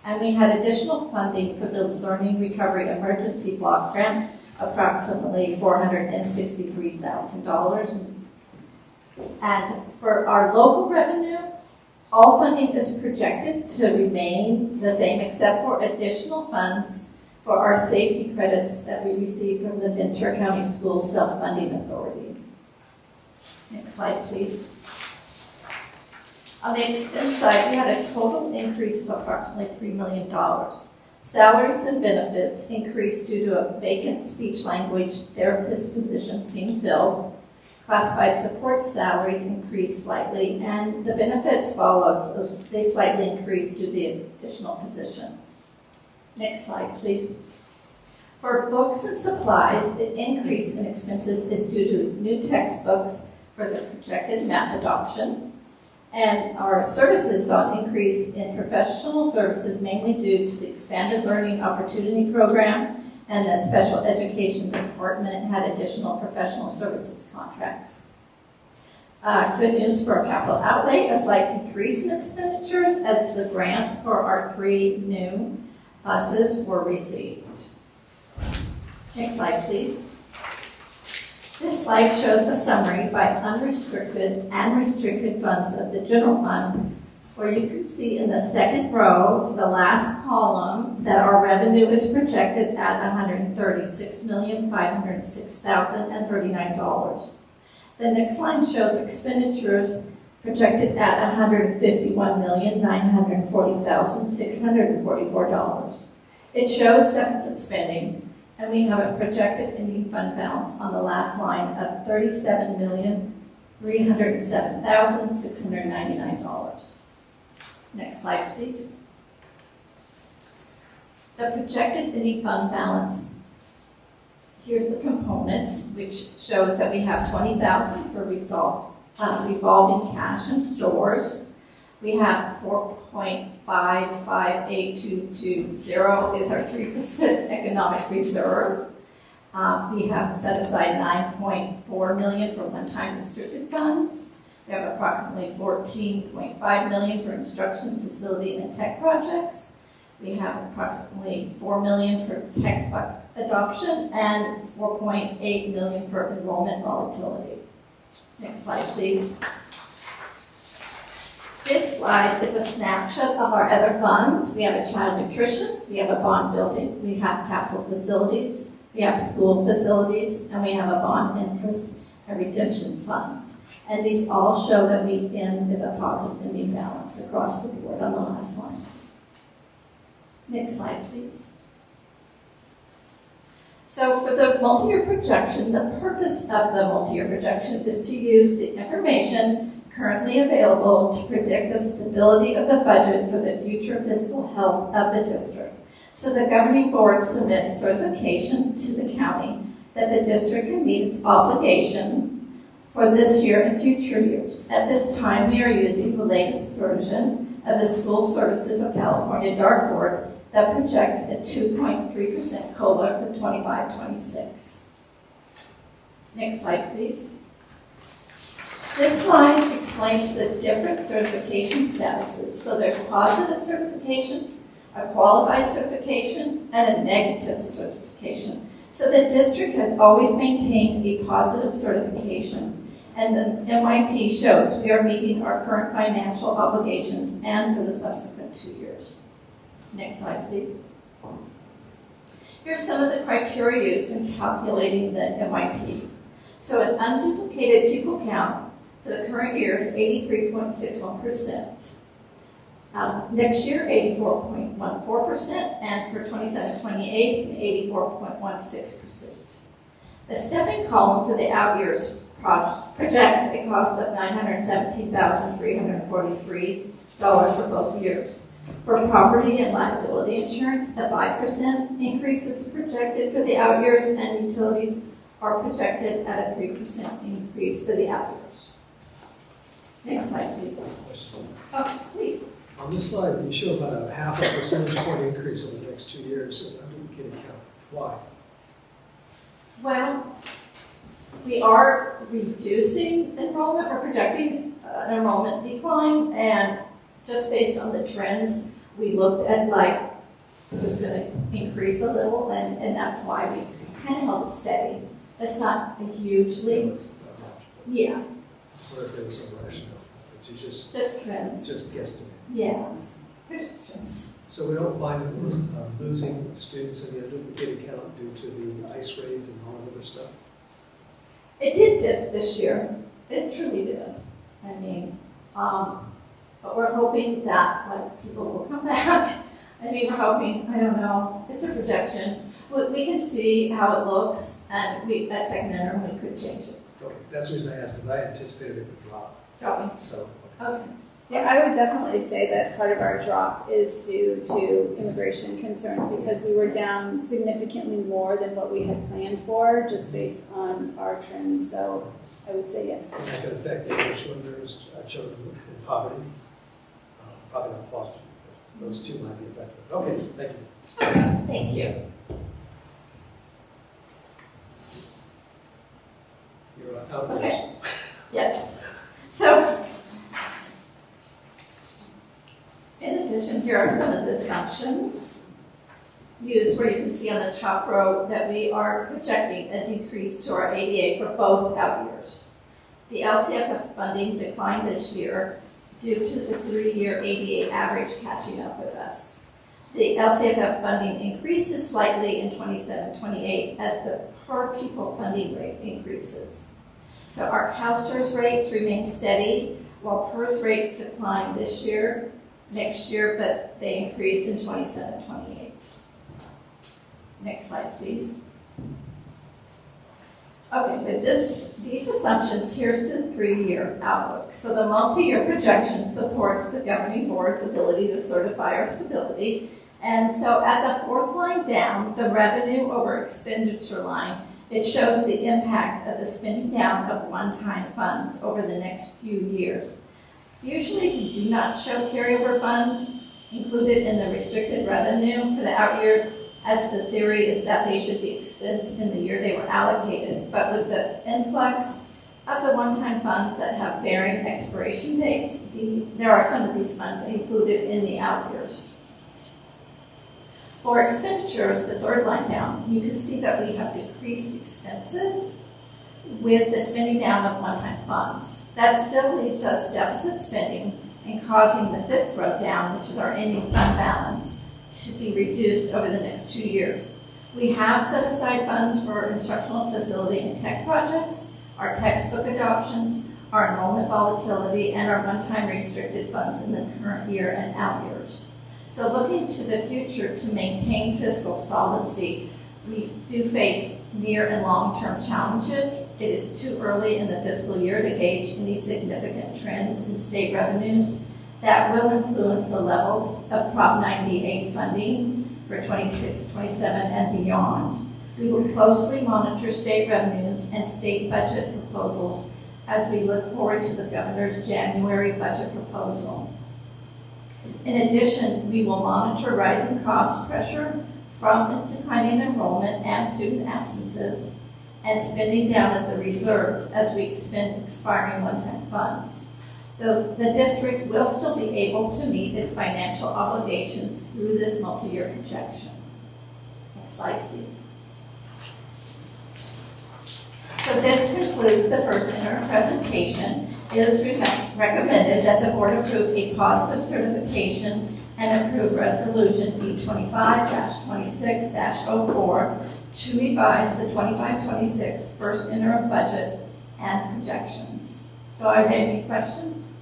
And we had additional funding for the Learning Recovery Emergency Block Grant, approximately $463,000. And for our local revenue, all funding is projected to remain the same except for additional funds for our safety credits that we receive from the Ventura County Schools Self-Funding Authority. Next slide, please. On the expense side, we had a total increase of approximately $3 million. Salaries and benefits increased due to a vacant speech language therapist positions being filled. Classified support salaries increased slightly, and the benefits followed, so they slightly increased due to the additional positions. Next slide, please. For books and supplies, the increase in expenses is due to new textbooks for the projected math adoption, and our services saw an increase in professional services mainly due to the Expanded Learning Opportunity Program, and the Special Education Department had additional professional services contracts. Good news for capital outlay, a slight decrease in expenditures as the grants for our 3 new buses were received. Next slide, please. This slide shows a summary by unrestricted and restricted funds of the general fund, where you can see in the second row, the last column, that our revenue is projected at $136,506,039. The next line shows expenditures projected at $151,940,644. It shows deficit spending, and we have a projected ending fund balance on the last line of $37,307,699. Next slide, please. The projected ending fund balance, here's the components, which shows that we have $20,000 for revolving cash and stores. We have 4.558220 is our 3% economic reserve. We have set aside $9.4 million for one-time restricted funds. We have approximately $14.5 million for instruction, facility, and tech projects. We have approximately $4 million for textbook adoption and $4.8 million for enrollment volatility. Next slide, please. This slide is a snapshot of our other funds. We have a child nutrition, we have a bond building, we have capital facilities, we have school facilities, and we have a bond interest and redemption fund. And these all show that we end with a positive ending balance across the board on the last line. Next slide, please. So for the multi-year projection, the purpose of the multi-year projection is to use the information currently available to predict the stability of the budget for the future fiscal health of the district. So the governing board submits certification to the county that the district can meet its obligation for this year and future years. At this time, we are using the latest version of the School Services of California dartboard that projects a 2.3% COLA for 25-26. Next slide, please. This slide explains the different certification statuses. So there's positive certification, a qualified certification, and a negative certification. So the district has always maintained a positive certification. And the MYP shows we are meeting our current financial obligations and for the subsequent 2 years. Next slide, please. Here's some of the criteria used in calculating the MYP. So an unduplicated pupil count for the current year is 83.61%. Next year, 84.14%, and for 27-28, 84.16%. The stepping column for the out years projects a cost of $917,343 for both years. For property and liability insurance, a 5% increase is projected for the out years, and utilities are projected at a 3% increase for the out years. Next slide, please. Question. Oh, please. On this slide, you show about a 0.5 percentage point increase over the next 2 years in unduplicated count. Why? Well, we are reducing enrollment, we're projecting an enrollment decline, and just based on the trends, we looked at like it was going to increase a little, and that's why we kind of held it steady. It's not a huge leap. Yeah. What if there was some rationale? But you just trends. just guesstimate. Yes, predictions. So we don't find that we're losing students in the unduplicated count due to the ice raids and all that other stuff? It did dip this year. It truly did. I mean, but we're hoping that like people will come back. I mean, we're hoping, I don't know, it's a projection. We can see how it looks, and at second interim, we could change it. Okay, that's the reason I asked, because I anticipated it would drop. Dropping. So, Okay. Yeah, I would definitely say that part of our drop is due to immigration concerns because we were down significantly more than what we had planned for, just based on our trends. So I would say yes. and that could affect English learners, children in poverty, probably not foster. Those two might be affected. Okay, thank you. Thank you. You're out of Okay. this. Yes. So, in addition, here are some of the assumptions used where you can see on the top row that we are projecting a decrease to our ADA for both out years. The LCFF funding declined this year due to the 3-year ADA average catching up with us. The LCFF funding increases slightly in 27-28 as the per pupil funding rate increases. So our CalSTRS rates remain steady, while PERS rates decline this year, next year, but they increase in 27-28. Next slide, please. Okay, with these assumptions, here's the 3-year outlook. So the multi-year projection supports the governing board's ability to certify our stability. And so at the 4th line down, the revenue over expenditure line, it shows the impact of the spending down of one-time funds over the next few years. Usually we do not show carryover funds included in the restricted revenue for the out years, as the theory is that they should be expensed in the year they were allocated. But with the influx of the one-time funds that have varying expiration dates, there are some of these funds included in the out years. For expenditures, the 3rd line down, you can see that we have decreased expenses with the spending down of one-time funds. That still leaves us deficit spending and causing the 5th row down, which is our ending fund balance, to be reduced over the next 2 years. We have set aside funds for instructional facility and tech projects, our textbook adoptions, our enrollment volatility, and our one-time restricted funds in the current year and out years. So looking to the future to maintain fiscal solvency, we do face near and long-term challenges. It is too early in the fiscal year to gauge any significant trends in state revenues that will influence the levels of Prop 98 funding for 26, 27, and beyond. We will closely monitor state revenues and state budget proposals as we look forward to the governor's January budget proposal. In addition, we will monitor rising cost pressure from declining enrollment and student absences and spending down at the reserves as we expend expiring one-time funds. The district will still be able to meet its financial obligations through this multi-year projection. Next slide, please. So this concludes the first interim presentation. It is recommended that the board approve a positive certification and approve resolution B25-26-04 to revise the 25-26 first interim budget and projections. So are there any questions?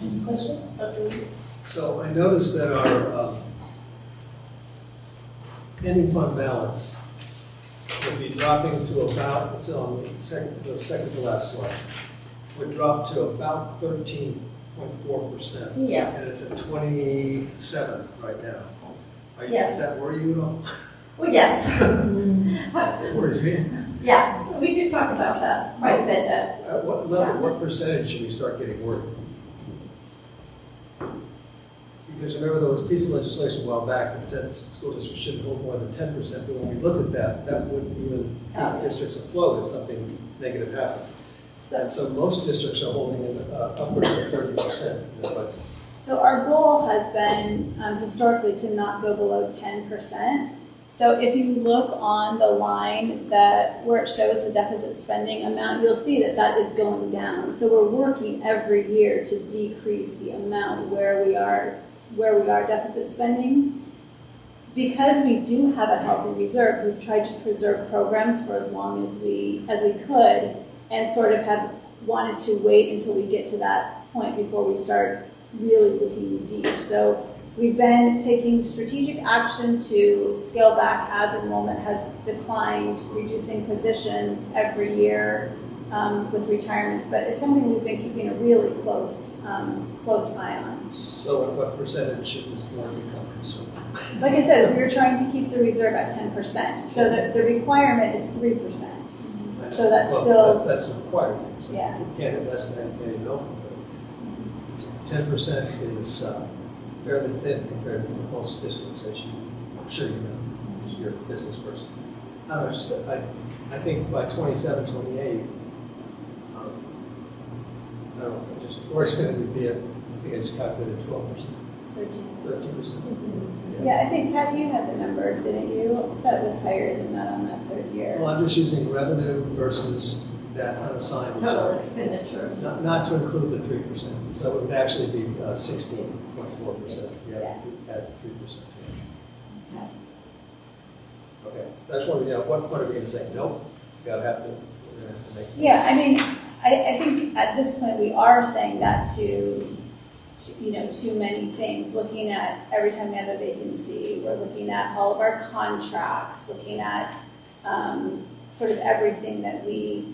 Any questions, Dr. Lee? So I noticed that our ending fund balance would be dropping to about, it's on the second to last slide, would drop to about 13.4%. Yes. And it's at 27 right now. Yes. Does that worry you at all? Well, yes. It worries me. Yeah, so we do talk about that quite a bit. At what level, what percentage should we start getting worried? Because remember there was a piece of legislation a while back that said school districts shouldn't hold more than 10%, but when we looked at that, that wouldn't even keep districts afloat if something negative happened. And so most districts are holding in upwards of 30% in their budgets. So our goal has been historically to not go below 10%. So if you look on the line where it shows the deficit spending amount, you'll see that that is going down. So we're working every year to decrease the amount where we are deficit spending. Because we do have a healthy reserve, we've tried to preserve programs for as long as we could, and sort of have wanted to wait until we get to that point before we start really looking deep. So we've been taking strategic action to scale back as enrollment has declined, reducing positions every year with retirements, but it's something we've been keeping a really close eye on. So at what percentage should this board become concerned? Like I said, we're trying to keep the reserve at 10%, so the requirement is 3%. So that's That's required 10%. Yeah. You can't have less than that, you know. 10% is fairly thin compared to most districts, as I'm sure you know, as you're a business person. I don't know, I think by 27, 28, I don't know, just worse going to be I think I just calculated 12%. 13%. Yeah, I think, Pat, you had the numbers, didn't you? I thought it was higher than that on that third year. Well, I'm just using revenue versus that unassigned. Total expenditures. Not to include the 3%. So it would actually be 16.4%. Yeah, at 3%. Okay. Okay. I just wanted to know, what point are we going to say? Nope. We're going to have to make. Yeah, I mean, I think at this point we are saying that to too many things, looking at every time we have a vacancy, we're looking at all of our contracts, looking at sort of everything that we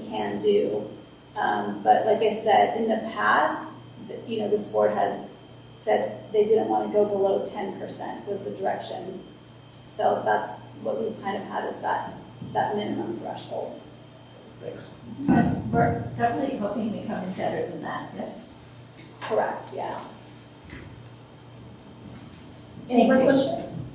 can do. But like I said, in the past, this board has said they didn't want to go below 10% was the direction. So that's what we kind of had as that minimum threshold. Thanks. We're definitely hoping to come in better than that, yes. Correct, yeah. Any more Thank you. questions?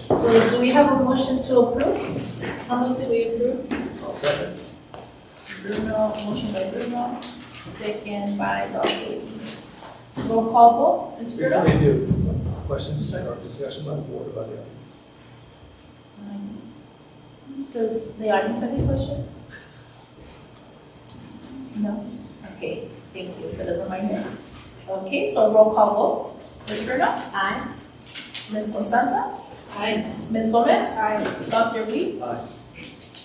So do we have a motion to approve? How many do we approve? I'll second. Bruno, motion by Bruno, second by Dr. Lee. Roll call vote, Ms. Before Bruno? you do, questions or discussion by the board about the audience? Does the audience have any questions? No? Okay, Thank you for the reminder. Okay, so roll call vote. Ms. Bruno? Aye. Ms. Constanza? Aye. Ms. Gomez? Aye. Dr. Weiss? Aye.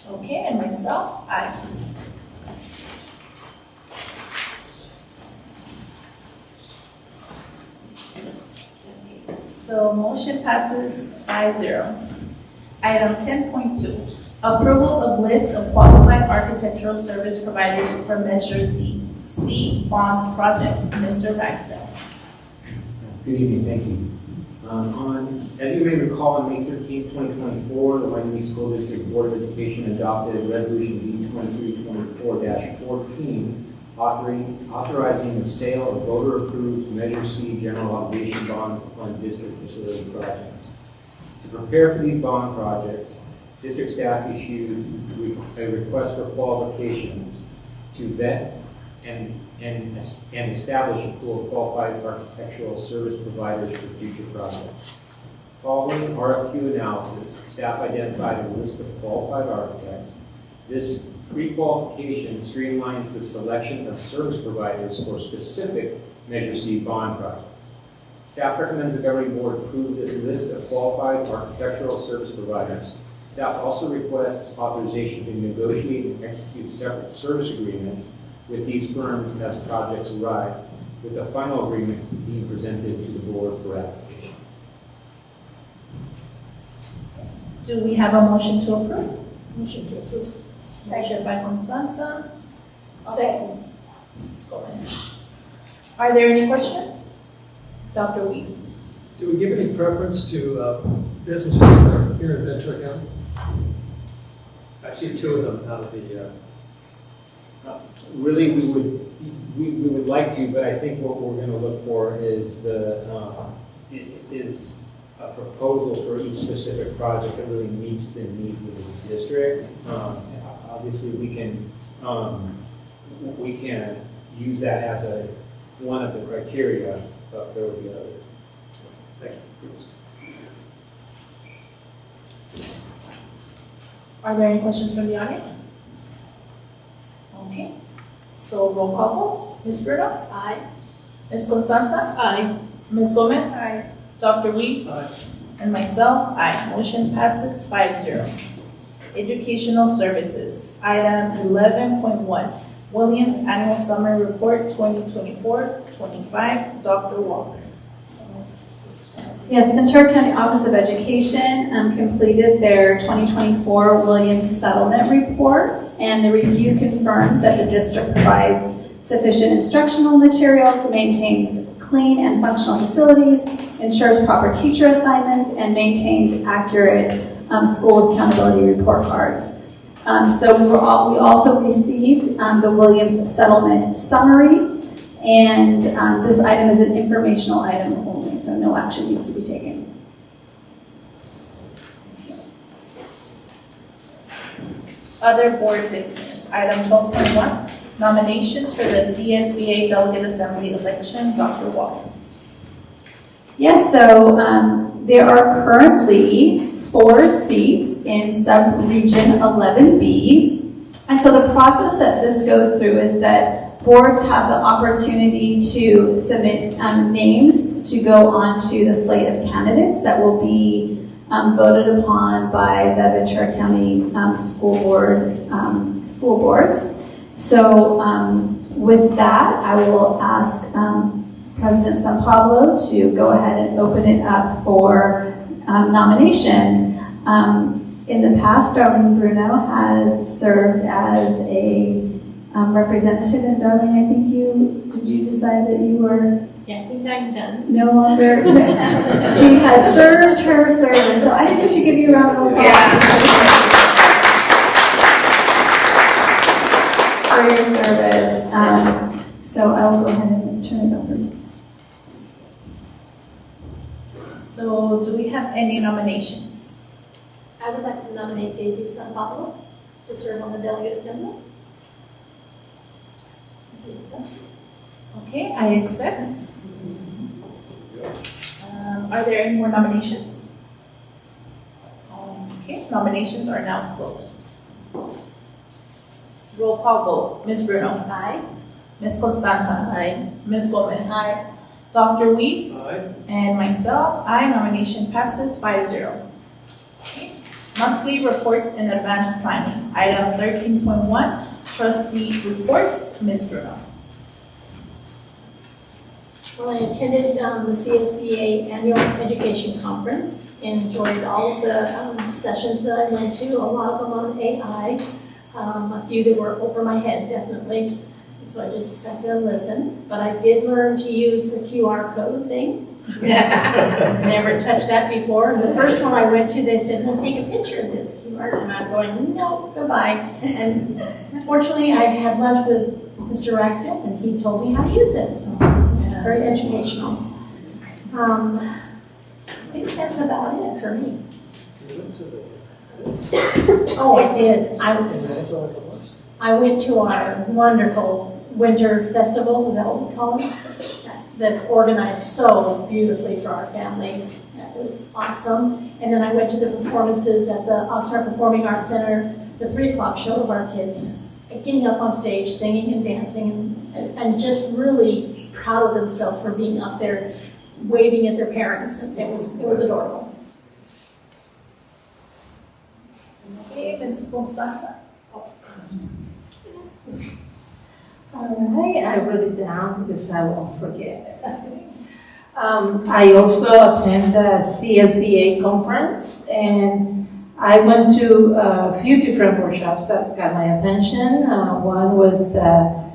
Okay, and myself, aye. So motion passes 5-0. Item 10.2, approval of list of qualified architectural service providers for Measure C bond projects. Mr. Ragsdale. Good evening, thank you. As you may recall, on May 13, 2024, the Wyoming School District Board of Education adopted Resolution B 2324-14, authorizing the sale of voter-approved Measure C general obligation bonds to fund district facility projects. To prepare for these bond projects, district staff issued a request for qualifications to vet and establish a pool of qualified architectural service providers for future projects. Following RFQ analysis, staff identified a list of qualified architects. This pre-qualification streamlines the selection of service providers for specific Measure C bond projects. Staff recommends the governing board approve this list of qualified architectural service providers. Staff also requests authorization to negotiate and execute separate service agreements with these firms as projects arise, with the final agreements being presented to the board for ratification. Do we have a motion to approve? Motion to approve. Motion by Constanza. Second. Ms. Gomez. Are there any questions? Dr. Weiss. Do we give any preference to businesses that are here in Ventura County? I see two of them out of the. Really, we would like to, but I think what we're going to look for is is a proposal for each specific project that really meets the needs of the district. Obviously, we can use that as one of the criteria, but there will be others. Thanks. Are there any questions from the audience? Okay. So roll call vote. Ms. Bruno? Aye. Ms. Constanza? Aye. Ms. Gomez? Aye. Dr. Weiss? Aye. And myself, aye. Motion passes 5-0. Educational services, item 11.1, Williams Annual Summary Report 2024-25, Dr. Walker. Yes, Ventura County Office of Education completed their 2024 Williams Settlement Report, and the review confirmed that the district provides sufficient instructional materials, maintains clean and functional facilities, ensures proper teacher assignments, and maintains accurate school accountability report cards. So we also received the Williams Settlement Summary, and this item is an informational item only, so no action needs to be taken. Other board business, item 12.1, nominations for the CSBA Delegate Assembly election, Dr. Walker. Yes, so there are currently 4 seats in sub-region 11B. And so the process that this goes through is that boards have the opportunity to submit names to go onto the slate of candidates that will be voted upon by the Ventura County school boards. So with that, I will ask President San Pablo to go ahead and open it up for nominations. In the past, Darlene Bruno has served as a representative, and Darlene, I think did you decide that you were Yeah, I think I'm done. no longer? She has served her service, so I think we should give you a round of applause for your service. So I will go ahead and turn it over to you. So do we have any nominations? I would like to nominate Daisy San Pablo to serve on the Delegate Assembly. Okay, I accept. Are there any more nominations? Okay, nominations are now closed. Roll call vote. Ms. Bruno? Aye. Ms. Constanza. Aye. Ms. Gomez. Aye. Dr. Weiss. Aye. And myself, aye. Nomination passes 5-0. Okay. Monthly reports and advanced planning. Item 13.1, trustee reports. Ms. Bruno. Well, I attended the CSBA Annual Education Conference and enjoyed all of the sessions that I went to, a lot of them on AI, a few that were over my head, definitely. So I just sat there and listened, but I did learn to use the QR code thing. Never touched that before. And the first one I went to, they said, well, take a picture of this QR. And I'm going, no, goodbye. And fortunately, I had lunch with Mr. Ragsdale, and he told me how to use it. So very educational. I think that's about it for me. You went to the, Oh, I did. and also went to lunch. I went to our wonderful winter festival, is that what we call it? That's organized so beautifully for our families. That was awesome. And then I went to the performances at the Oxnard Performing Arts Center, the 3 o'clock show of our kids, getting up on stage, singing and dancing, and just really proud of themselves for being up there, waving at their parents. And it was adorable. Okay, Ms. Constanza. All right, I wrote it down because I won't forget. I also attend the CSBA conference, and I went to a few different workshops that got my attention. One was the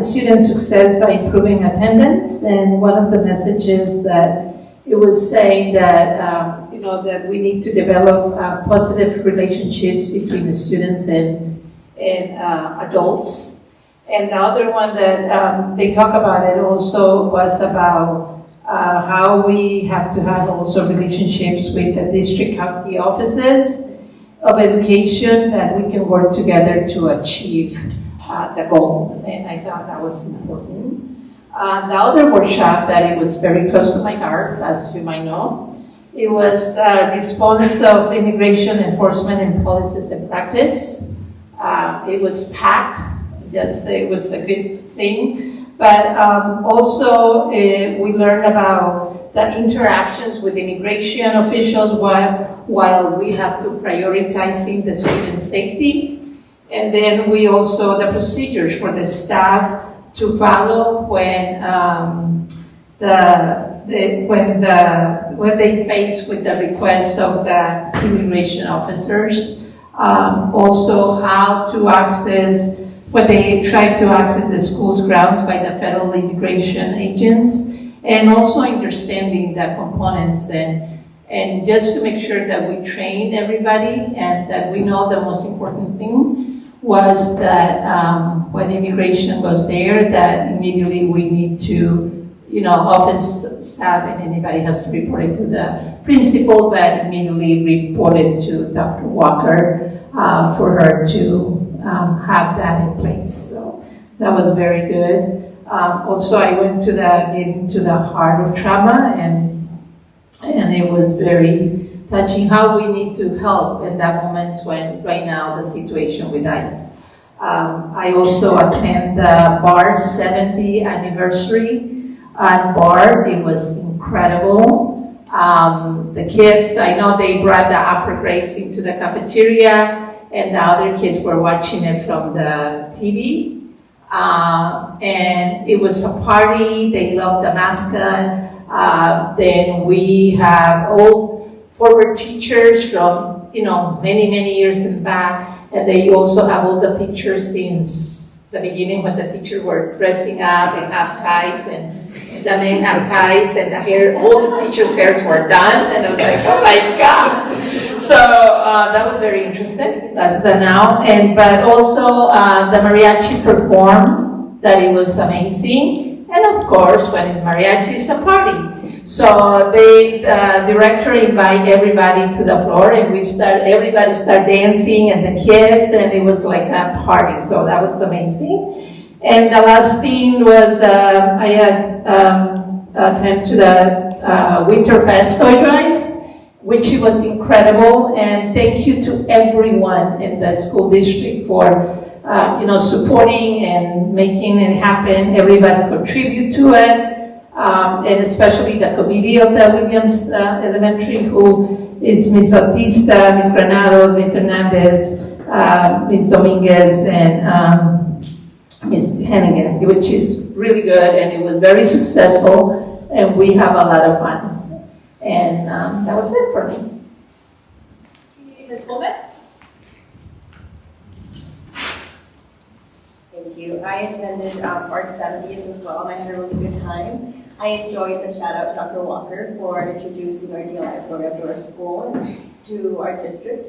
student success by improving attendance, and one of the messages that it was saying that that we need to develop positive relationships between the students and adults. And the other one that they talk about it also was about how we have to have also relationships with the district county offices of education, that we can work together to achieve the goal. And I thought that was important. The other workshop that it was very close to my heart, as you might know, it was the response of immigration enforcement and policies and practice. It was packed. Just it was a good thing, but also we learned about the interactions with immigration officials while we have to prioritizing the student safety, and then we also the procedures for the staff to follow when when they face with the requests of the immigration officers, also how to access when they try to access the school's grounds by the federal immigration agents, and also understanding the components and just to make sure that we train everybody and that we know the most important thing was that when immigration was there, that immediately we need to, office staff and anybody has to report it to the principal, but immediately report it to Dr. Walker for her to have that in place. So that was very good. Also, I went to getting to the heart of trauma, and it was very touching how we need to help in that moments when right now the situation with ICE. I also attend the BAR 70 anniversary at BAR. It was incredible. The kids, I know they brought the upper grades into the cafeteria, and the other kids were watching it from the TV. And it was a party. They loved the mascot. Then we have all former teachers from, many, many years in back. And they also have all the pictures since the beginning when the teachers were dressing up and have ties, and the men have ties, and the hair, all the teachers' hairs were done. And I was like, oh my God. So that was very interesting, as the now. But also the mariachi performed, that it was amazing. And of course, when it's mariachi, it's a party. So the director invited everybody to the floor, and everybody started dancing, and the kids, and it was like a party. So that was amazing. And the last thing was I had attended to the Winterfest toy drive, which was incredible. And thank you to everyone in the school district for supporting and making it happen. Everybody contribute to it, and especially the committee of the Williams Elementary, who is Ms. Bautista, Ms. Granados, Ms. Hernandez, Ms. Dominguez, and Ms. Hennigan, which is really good, and it was very successful, and we have a lot of fun. And that was it for me. Ms. Gomez? Thank you. I attended Art 70th as well, and I had a really good time. I enjoyed the shout out to Dr. Walker for introducing our DLI program to our school and to our district.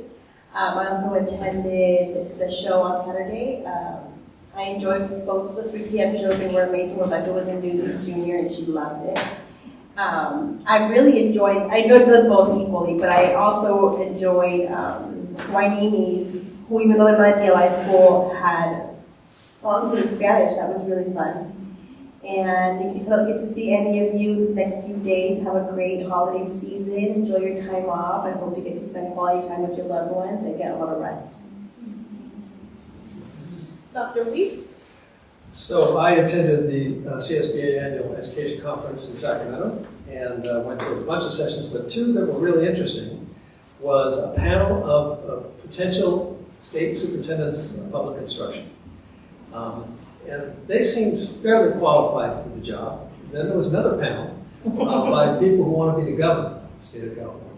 I also attended the show on Saturday. I enjoyed both the 3 p.m. shows. They were amazing. Rebecca was in Newsies Junior and she loved it. I enjoyed them both equally, but I also enjoyed Wainimi's, who even though they're not a DLI school, had songs in Spanish. That was really fun. And in case I don't get to see any of you the next few days, have a great holiday season. Enjoy your time off. I hope you get to spend quality time with your loved ones and get a lot of rest. Dr. Weiss? So I attended the CSBA Annual Education Conference in Sacramento and went to a bunch of sessions, but 2 that were really interesting was a panel of potential state superintendents of public instruction. And they seemed fairly qualified for the job. Then there was another panel by people who want to be the governor of the state of California.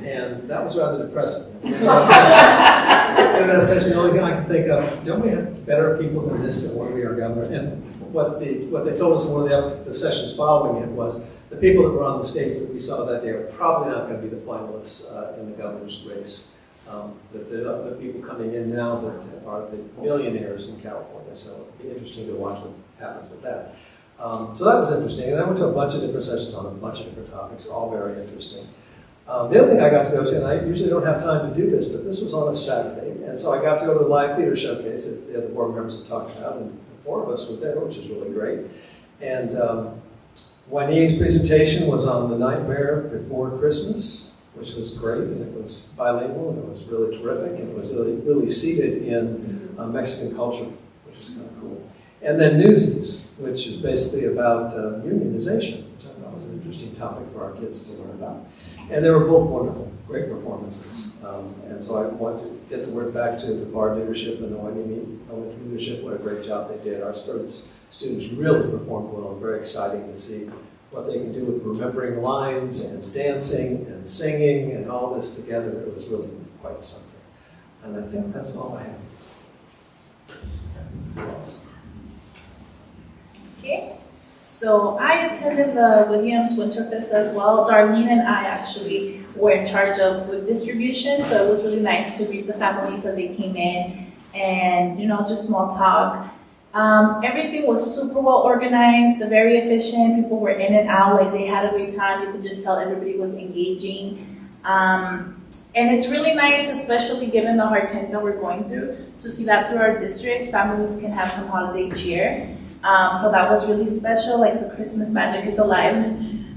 And that was rather depressing. And that's essentially the only thing I can think of. Don't we have better people than this that want to be our governor? And what they told us in one of the sessions following it was the people that were on the stage that we saw that day are probably not going to be the finalists in the governor's race. The people coming in now that are the millionaires in California. So it'll be interesting to watch what happens with that. So that was interesting. And I went to a bunch of different sessions on a bunch of different topics, all very interesting. The other thing I got to go to, and I usually don't have time to do this, but this was on a Saturday, and so I got to go to the live theater showcase that the other board members have talked about, and 4 of us were there, which is really great. And Juanita's presentation was on The Nightmare Before Christmas, which was great, and it was bilingual, and it was really terrific, and it was really seated in Mexican culture, which is kind of cool. And then Newsies, which is basically about unionization, which I thought was an interesting topic for our kids to learn about. And they were both wonderful, great performances. And so I want to get the word back to the BARD leadership and the Wainimi elementary leadership. What a great job they did. Our students really performed well. It was very exciting to see what they can do with remembering lines and dancing and singing and all this together. It was really quite something. And I think that's all I have. Okay. So I attended the Williams Winterfest as well. Darlene and I actually were in charge of food distribution, so it was really nice to meet the families as they came in and, just small talk. Everything was super well organized, very efficient. People were in and out, like they had a great time. You could just tell everybody was engaging. And it's really nice, especially given the hard times that we're going through, to see that through our district, families can have some holiday cheer. So that was really special, like the Christmas magic is alive.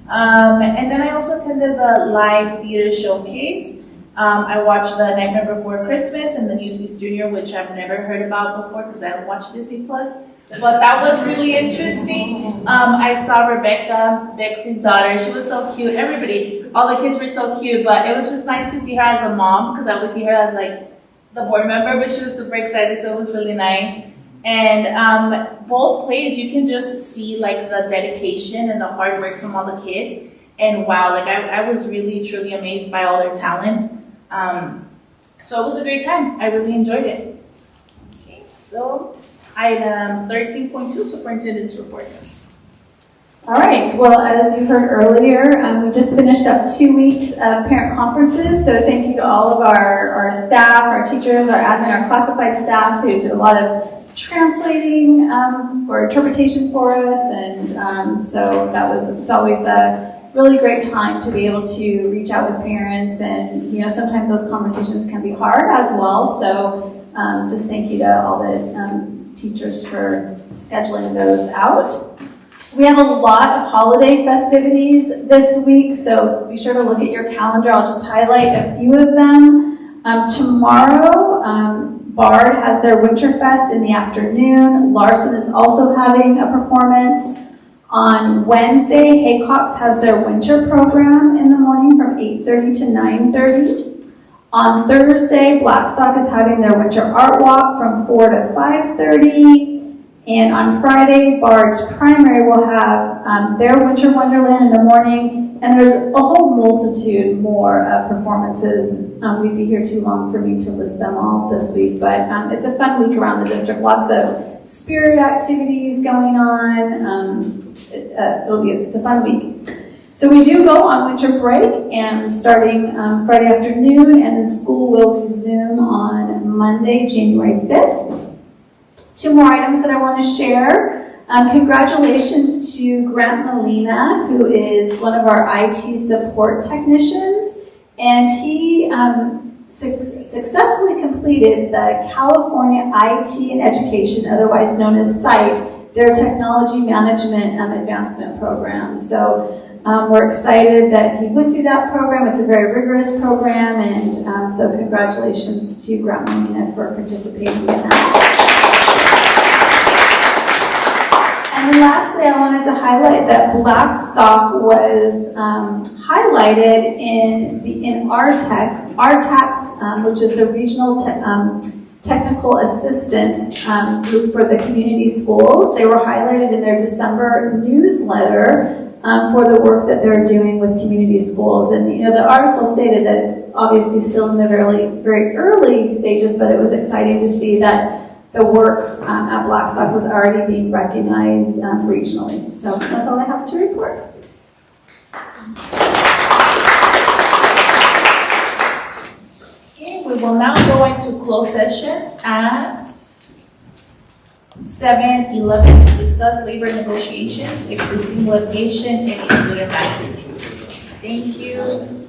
And then I also attended the live theater showcase. I watched The Nightmare Before Christmas and the Newsies Junior, which I've never heard about before because I don't watch Disney Plus. But that was really interesting. I saw Rebecca, Bexy's daughter. She was so cute. Everybody, all the kids were so cute. But it was just nice to see her as a mom because I always see her as like the board member. But she was super excited, so it was really nice. And both plays, you can just see like the dedication and the hard work from all the kids. And wow, like I was really truly amazed by all their talent. So it was a great time. I really enjoyed it. Okay, so item 13.2, Superintendent's Report. All right, well, as you heard earlier, we just finished up 2 weeks of parent conferences, so thank you to all of our staff, our teachers, our admin, our classified staff who did a lot of translating or interpretation for us, and so it's always a really great time to be able to reach out with parents, and sometimes those conversations can be hard as well, so just thank you to all the teachers for scheduling those out. We have a lot of holiday festivities this week, so be sure to look at your calendar. I'll just highlight a few of them. Tomorrow, Bard has their Winterfest in the afternoon. Larson is also having a performance. On Wednesday, Haycox has their winter program in the morning from 8:30 to 9:30. On Thursday, Blackstock is having their winter art walk from 4 to 5:30. And on Friday, Bard's Primary will have their winter wonderland in the morning. And there's a whole multitude more of performances. We'd be here too long for me to list them all this week, but it's a fun week around the district. Lots of spirit activities going on. It's a fun week. So we do go on winter break, and starting Friday afternoon, and then school will resume on Monday, January 5th. 2 more items that I want to share. Congratulations to Grant Molina, who is one of our IT support technicians, and he successfully completed the California IT and Education, otherwise known as CITE, their technology management advancement program. So we're excited that he went through that program. It's a very rigorous program, and so congratulations to Grant Molina for participating in that. And then lastly, I wanted to highlight that Blackstock was highlighted in RTACS, which is the Regional Technical Assistance group for the community schools. They were highlighted in their December newsletter for the work that they're doing with community schools. And the article stated that it's obviously still in the very, very early stages, but it was exciting to see that the work at Blackstock was already being recognized regionally. So that's all I have to report. Okay, we will now go into closed session at 7:11 to discuss labor negotiations, existing litigation, and student matters. Thank you.